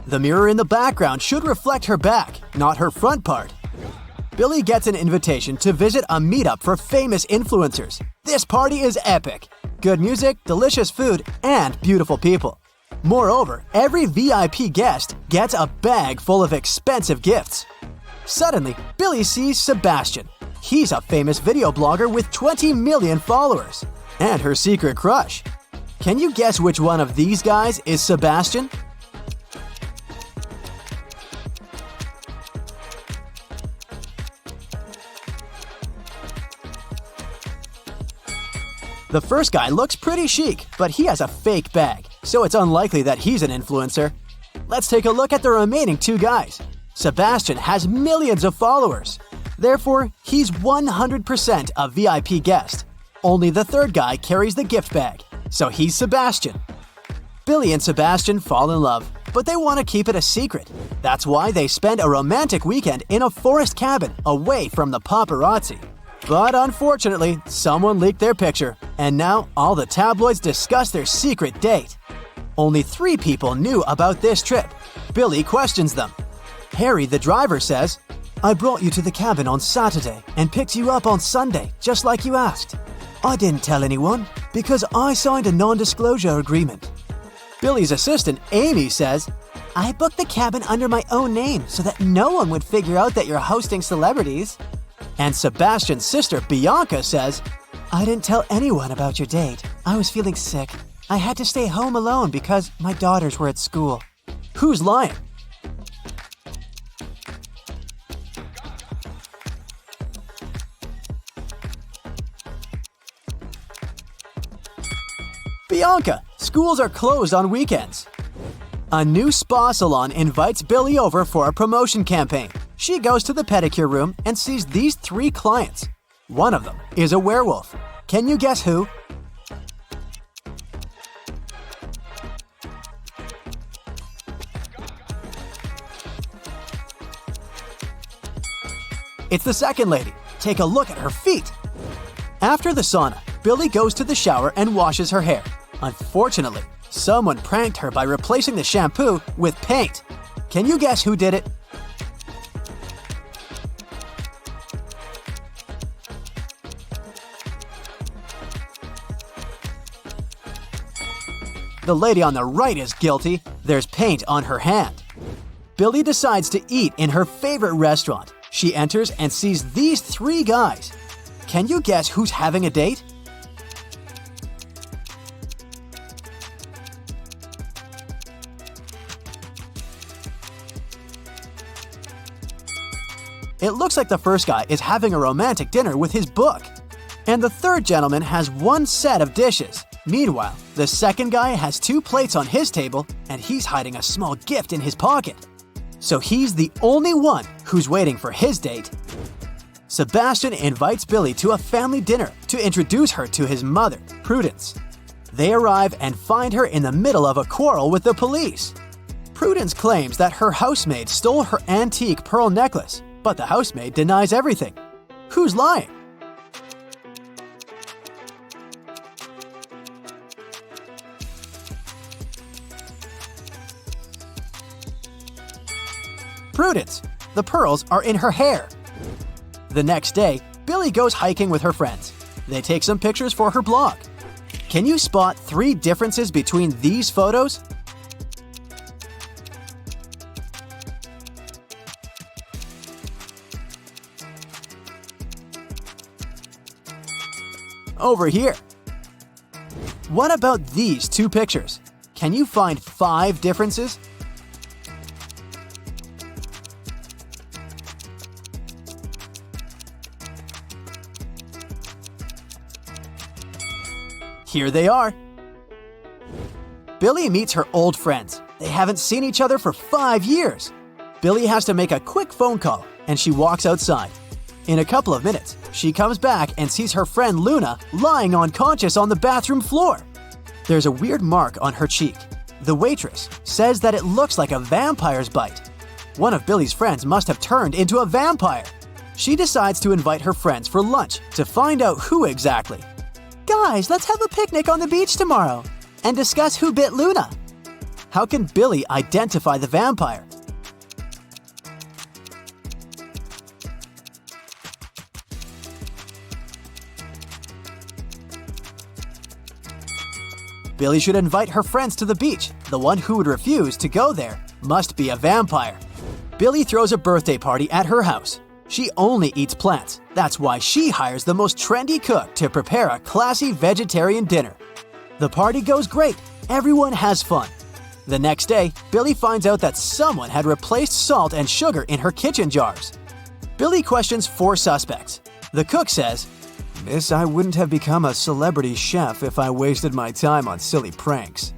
The mirror in the background should reflect her back, not her front part. Billy gets an invitation to visit a meetup for famous influencers. This party is epic. Good music, delicious food, and beautiful people. Moreover, every VIP guest gets a bag full of expensive gifts. Suddenly, Billy sees Sebastian. He's a famous video blogger with 20 million followers. And her secret crush. Can you guess which one of these guys is Sebastian? The first guy looks pretty chic, but he has a fake bag, so it's unlikely that he's an influencer. Let's take a look at the remaining 2 guys. Sebastian has millions of followers. Therefore, he's 100% a VIP guest. Only the third guy carries the gift bag, so he's Sebastian. Billy and Sebastian fall in love, but they want to keep it a secret. That's why they spend a romantic weekend in a forest cabin away from the paparazzi. But unfortunately, someone leaked their picture, and now all the tabloids discuss their secret date. Only 3 people knew about this trip. Billy questions them. Harry, the driver, says, "I brought you to the cabin on Saturday and picked you up on Sunday, just like you asked. I didn't tell anyone because I signed a non-disclosure agreement." Billy's assistant, Amy, says, "I booked the cabin under my own name so that no one would figure out that you're hosting celebrities." And Sebastian's sister, Bianca, says, "I didn't tell anyone about your date. I was feeling sick. I had to stay home alone because my daughters were at school." Who's lying? Bianca, schools are closed on weekends. A new spa salon invites Billy over for a promotion campaign. She goes to the pedicure room and sees these 3 clients. One of them is a werewolf. Can you guess who? It's the second lady. Take a look at her feet. After the sauna, Billy goes to the shower and washes her hair. Unfortunately, someone pranked her by replacing the shampoo with paint. Can you guess who did it? The lady on the right is guilty. There's paint on her hand. Billy decides to eat in her favorite restaurant. She enters and sees these 3 guys. Can you guess who's having a date? It looks like the first guy is having a romantic dinner with his book. And the third gentleman has 1 set of dishes. Meanwhile, the second guy has 2 plates on his table and he's hiding a small gift in his pocket. So he's the only one who's waiting for his date. Sebastian invites Billy to a family dinner to introduce her to his mother, Prudence. They arrive and find her in the middle of a quarrel with the police. Prudence claims that her housemaid stole her antique pearl necklace, but the housemaid denies everything. Who's lying? Prudence. The pearls are in her hair. The next day, Billy goes hiking with her friends. They take some pictures for her blog. Can you spot 3 differences between these photos? Over here. What about these 2 pictures? Can you find 5 differences? Here they are. Billy meets her old friends. They haven't seen each other for 5 years. Billy has to make a quick phone call, and she walks outside. In a couple of minutes, she comes back and sees her friend Luna lying unconscious on the bathroom floor. There's a weird mark on her cheek. The waitress says that it looks like a vampire's bite. One of Billy's friends must have turned into a vampire. She decides to invite her friends for lunch to find out who exactly. Guys, let's have a picnic on the beach tomorrow and discuss who bit Luna. How can Billy identify the vampire? Billy should invite her friends to the beach. The one who would refuse to go there must be a vampire. Billy throws a birthday party at her house. She only eats plants. That's why she hires the most trendy cook to prepare a classy vegetarian dinner. The party goes great. Everyone has fun. The next day, Billy finds out that someone had replaced salt and sugar in her kitchen jars. Billy questions 4 suspects. The cook says, "Miss, I wouldn't have become a celebrity chef if I wasted my time on silly pranks."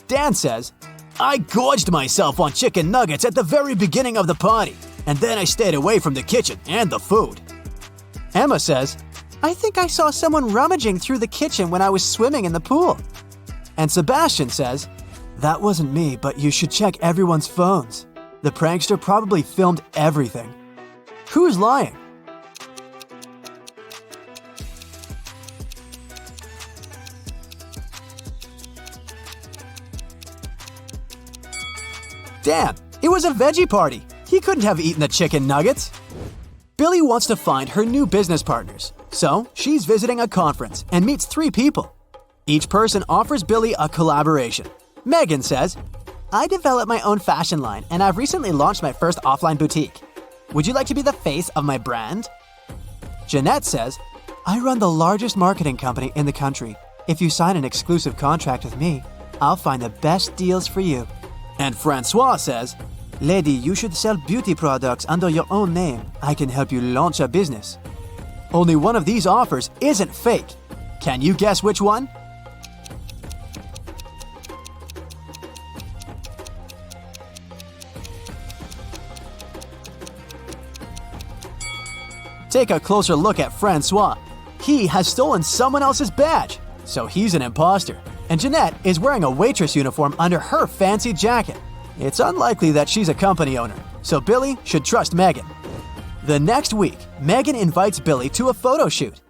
Dan says, "I gorged myself on chicken nuggets at the very beginning of the party. and then I stayed away from the kitchen and the food. Emma says, I think I saw someone rummaging through the kitchen when I was swimming in the pool. And Sebastian says, that wasn't me, but you should check everyone's phones. The prankster probably filmed everything. Who's lying? Damn, it was a veggie party. He couldn't have eaten the chicken nuggets. Billy wants to find her new business partners, so she's visiting a conference and meets 3 people. Each person offers Billy a collaboration. Megan says, I developed my own fashion line and I've recently launched my first offline boutique. Would you like to be the face of my brand? Jeanette says, I run the largest marketing company in the country. If you sign an exclusive contract with me, I'll find the best deals for you. And Francois says, Lady, you should sell beauty products under your own name. I can help you launch a business. Only one of these offers isn't fake. Can you guess which one? Take a closer look at Francois. He has stolen someone else's badge, so he's an imposter. And Jeanette is wearing a waitress uniform under her fancy jacket. It's unlikely that she's a company owner, so Billy should trust Megan. The next week, Megan invites Billy to a photo shoot.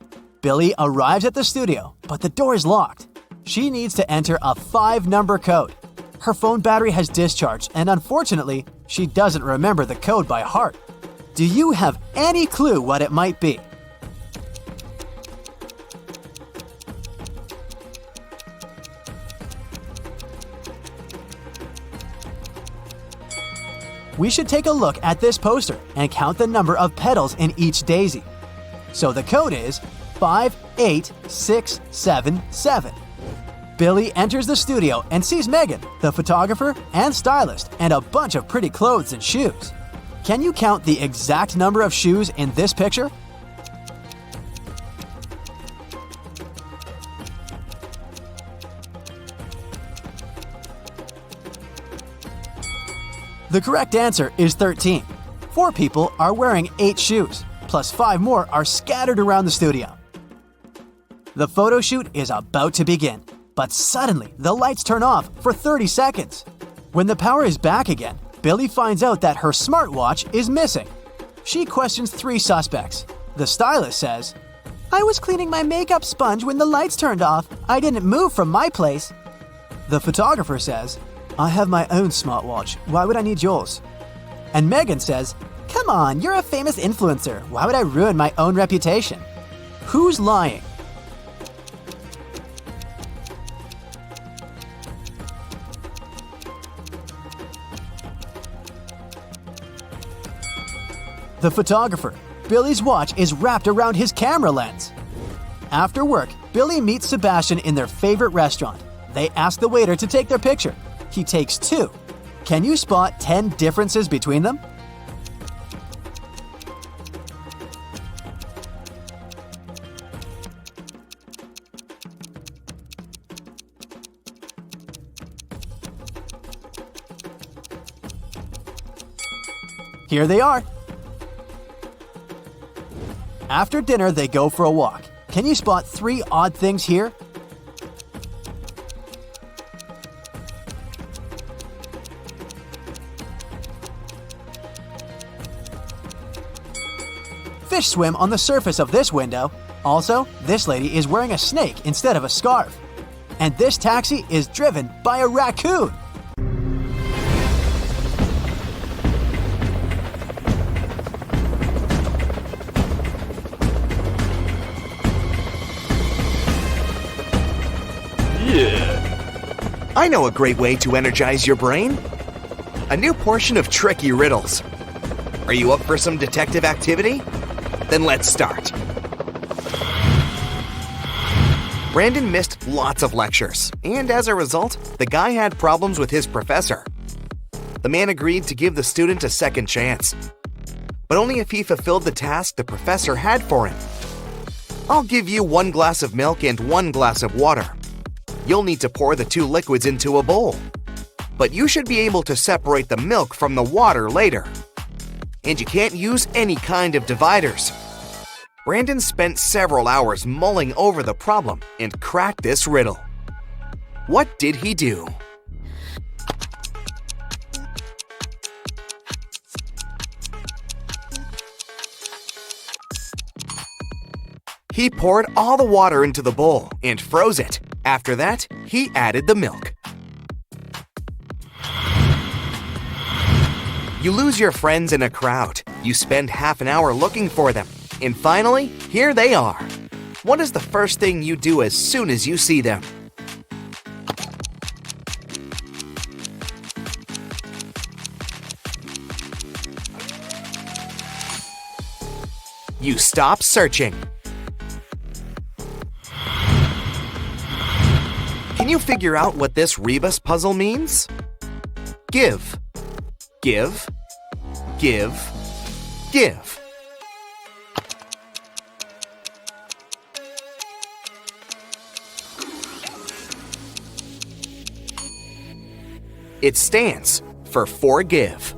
Billy arrives at the studio, but the door is locked. She needs to enter a 5-number code. Her phone battery has discharged, and unfortunately, she doesn't remember the code by heart. Do you have any clue what it might be? We should take a look at this poster and count the number of petals in each daisy. So the code is 58677. Billy enters the studio and sees Megan, the photographer and stylist, and a bunch of pretty clothes and shoes. Can you count the exact number of shoes in this picture? The correct answer is 13. 4 people are wearing 8 shoes, plus 5 more are scattered around the studio. The photo shoot is about to begin, but suddenly the lights turn off for 30 seconds. When the power is back again, Billy finds out that her smartwatch is missing. She questions 3 suspects. The stylist says, I was cleaning my makeup sponge when the lights turned off. I didn't move from my place. The photographer says, I have my own smartwatch. Why would I need yours? And Megan says, come on, you're a famous influencer. Why would I ruin my own reputation? Who's lying? The photographer. Billy's watch is wrapped around his camera lens. After work, Billy meets Sebastian in their favorite restaurant. They ask the waiter to take their picture. He takes 2. Can you spot 10 differences between them? Here they are. After dinner, they go for a walk. Can you spot 3 odd things here? Fish swim on the surface of this window. Also, this lady is wearing a snake instead of a scarf. And this taxi is driven by a raccoon. I know a great way to energize your brain. A new portion of Tricky Riddles. Are you up for some detective activity? Then let's start. Brandon missed lots of lectures, and as a result, the guy had problems with his professor. The man agreed to give the student a second chance, but only if he fulfilled the task the professor had for him. I'll give you 1 glass of milk and 1 glass of water. You'll need to pour the 2 liquids into a bowl, but you should be able to separate the milk from the water later. and you can't use any kind of dividers. Brandon spent several hours mulling over the problem and cracked this riddle. What did he do? He poured all the water into the bowl and froze it. After that, he added the milk. You lose your friends in a crowd. You spend half an hour looking for them. And finally, here they are. What is the first thing you do as soon as you see them? You stop searching. Can you figure out what this rebus puzzle means? Give, give, give, give. It stands for forgive.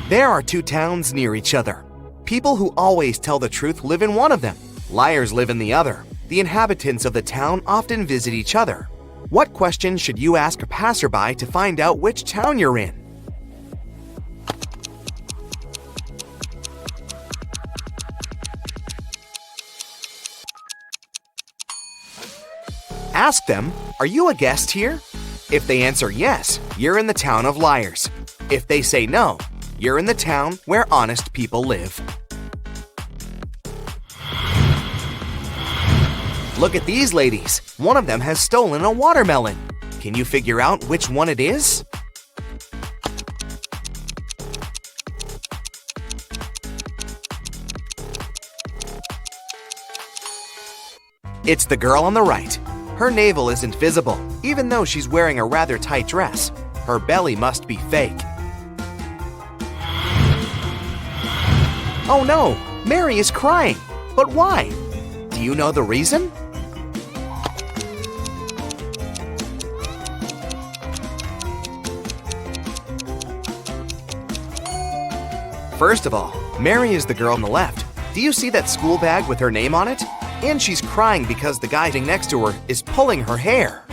There are two towns near each other. People who always tell the truth live in one of them. Liars live in the other. The inhabitants of the town often visit each other. What question should you ask a passerby to find out which town you're in? Ask them, are you a guest here? If they answer yes, you're in the town of liars. If they say no, you're in the town where honest people live. Look at these ladies. One of them has stolen a watermelon. Can you figure out which one it is? It's the girl on the right. Her navel isn't visible, even though she's wearing a rather tight dress. Her belly must be fake. Oh no, Mary is crying. But why? Do you know the reason? First of all, Mary is the girl on the left. Do you see that school bag with her name on it? And she's crying because the guy sitting next to her is pulling her hair.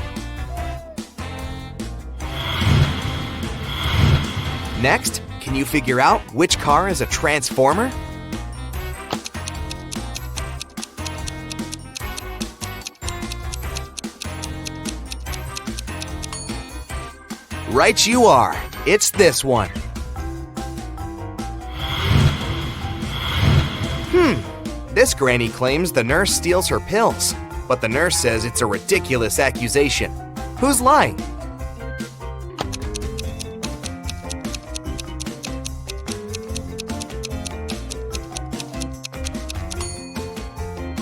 Next, can you figure out which car is a transformer? Right you are. It's this one. This granny claims the nurse steals her pills, but the nurse says it's a ridiculous accusation. Who's lying?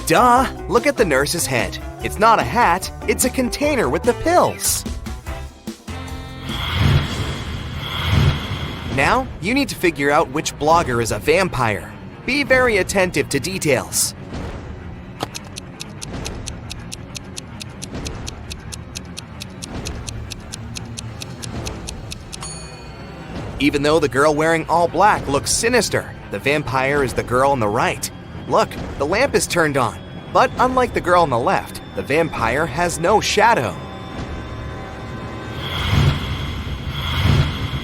Duh! Look at the nurse's head. It's not a hat, it's a container with the pills. Now, you need to figure out which blogger is a vampire. Be very attentive to details. Even though the girl wearing all black looks sinister, the vampire is the girl on the right. Look, the lamp is turned on. But unlike the girl on the left, the vampire has no shadow.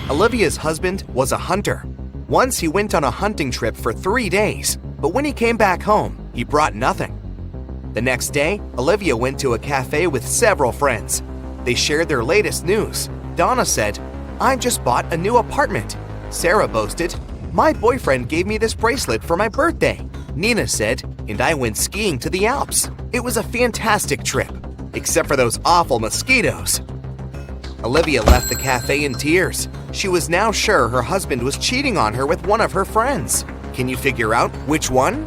Olivia's husband was a hunter. Once he went on a hunting trip for 3 days, but when he came back home, he brought nothing. The next day, Olivia went to a cafe with several friends. They shared their latest news. Donna said, "I just bought a new apartment." Sarah boasted, "My boyfriend gave me this bracelet for my birthday." Nina said, "And I went skiing to the Alps. It was a fantastic trip, except for those awful mosquitoes." Olivia left the cafe in tears. She was now sure her husband was cheating on her with one of her friends. Can you figure out which one?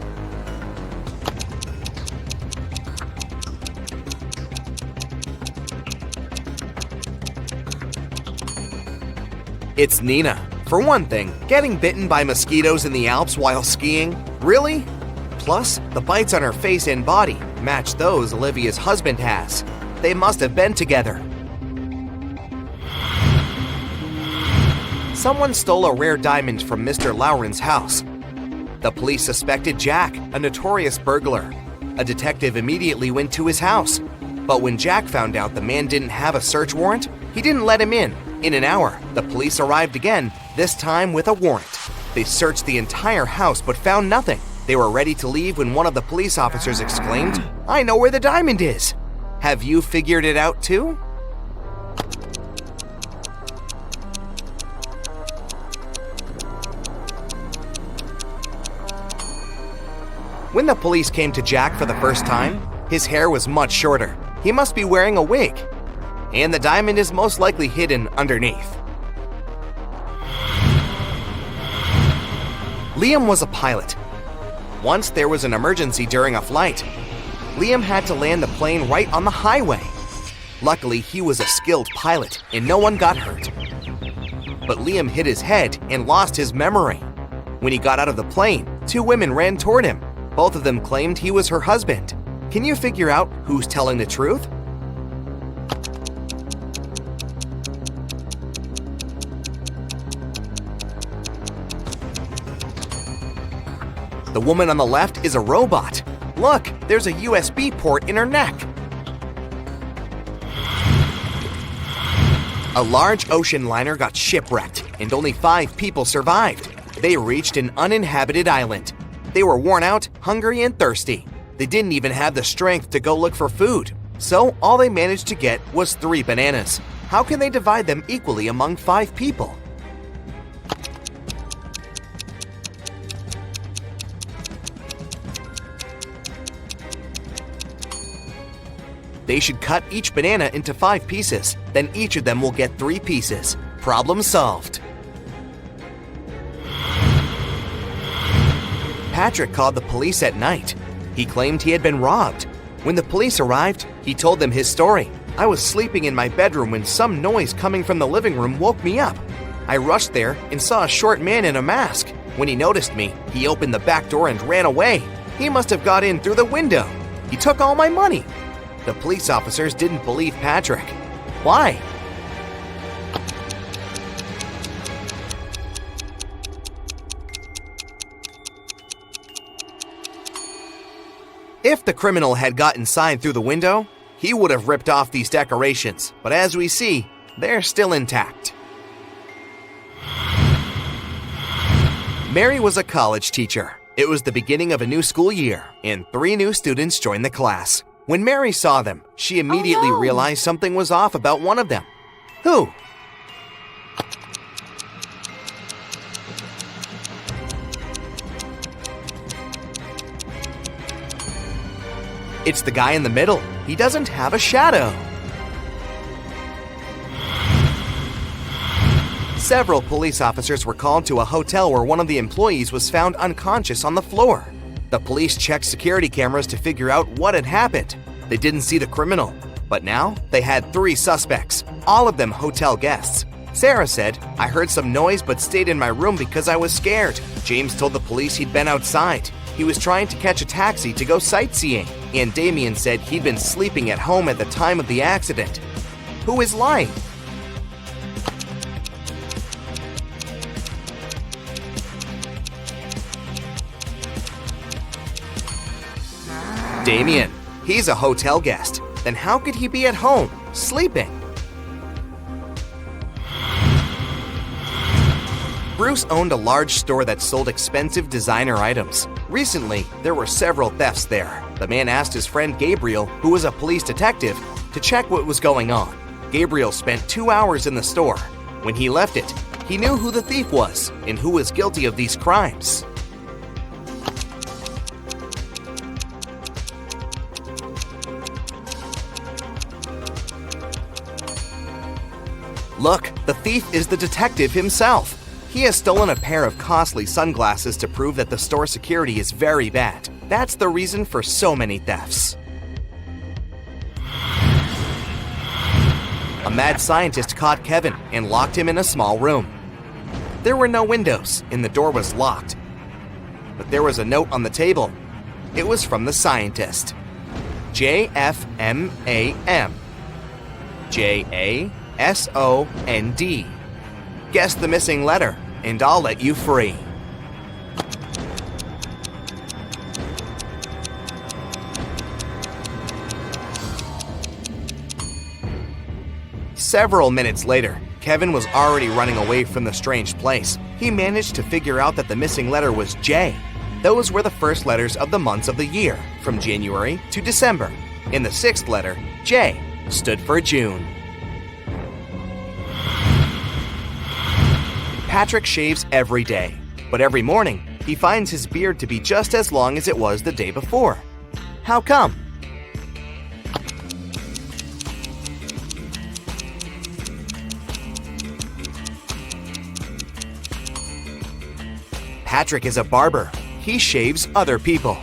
It's Nina. For one thing, getting bitten by mosquitoes in the Alps while skiing? Really? Plus, the bites on her face and body match those Olivia's husband has. They must have been together. Someone stole a rare diamond from Mr. Lauren's house. The police suspected Jack, a notorious burglar. A detective immediately went to his house. But when Jack found out the man didn't have a search warrant, he didn't let him in. In an hour, the police arrived again, this time with a warrant. They searched the entire house but found nothing. They were ready to leave when one of the police officers exclaimed, "I know where the diamond is!" Have you figured it out too? When the police came to Jack for the first time, his hair was much shorter. He must be wearing a wig. And the diamond is most likely hidden underneath. Liam was a pilot. Once there was an emergency during a flight. Liam had to land the plane right on the highway. Luckily, he was a skilled pilot and no one got hurt. But Liam hit his head and lost his memory. When he got out of the plane, 2 women ran toward him. Both of them claimed he was her husband. Can you figure out who's telling the truth? The woman on the left is a robot. Look, there's a USB port in her neck. A large ocean liner got shipwrecked, and only 5 people survived. They reached an uninhabited island. They were worn out, hungry, and thirsty. They didn't even have the strength to go look for food. So all they managed to get was 3 bananas. How can they divide them equally among 5 people? They should cut each banana into 5 pieces. Then each of them will get 3 pieces. Problem solved. Patrick called the police at night. He claimed he had been robbed. When the police arrived, he told them his story. "I was sleeping in my bedroom when some noise coming from the living room woke me up. I rushed there and saw a short man in a mask. When he noticed me, he opened the back door and ran away. He must have got in through the window. He took all my money." The police officers didn't believe Patrick. Why? If the criminal had got inside through the window, he would have ripped off these decorations, but as we see, they're still intact. Mary was a college teacher. It was the beginning of a new school year, and 3 new students joined the class. When Mary saw them, she immediately realized something was off about one of them. Who? It's the guy in the middle. He doesn't have a shadow. Several police officers were called to a hotel where one of the employees was found unconscious on the floor. The police checked security cameras to figure out what had happened. They didn't see the criminal, but now they had 3 suspects, all of them hotel guests. Sarah said, "I heard some noise but stayed in my room because I was scared." James told the police he'd been outside. He was trying to catch a taxi to go sightseeing. And Damien said he'd been sleeping at home at the time of the accident. Who is lying? Damien. He's a hotel guest. Then how could he be at home, sleeping? Bruce owned a large store that sold expensive designer items. Recently, there were several thefts there. The man asked his friend Gabriel, who was a police detective, to check what was going on. Gabriel spent 2 hours in the store. When he left it, he knew who the thief was and who was guilty of these crimes. Look, the thief is the detective himself. He has stolen a pair of costly sunglasses to prove that the store security is very bad. That's the reason for so many thefts. A mad scientist caught Kevin and locked him in a small room. There were no windows and the door was locked. But there was a note on the table. It was from the scientist. JFMAM. JASOND. Guess the missing letter, and I'll let you free. Several minutes later, Kevin was already running away from the strange place. He managed to figure out that the missing letter was J. Those were the first letters of the months of the year, from January to December. In the sixth letter, J, stood for June. Patrick shaves every day, but every morning, he finds his beard to be just as long as it was the day before. How come? Patrick is a barber. He shaves other people.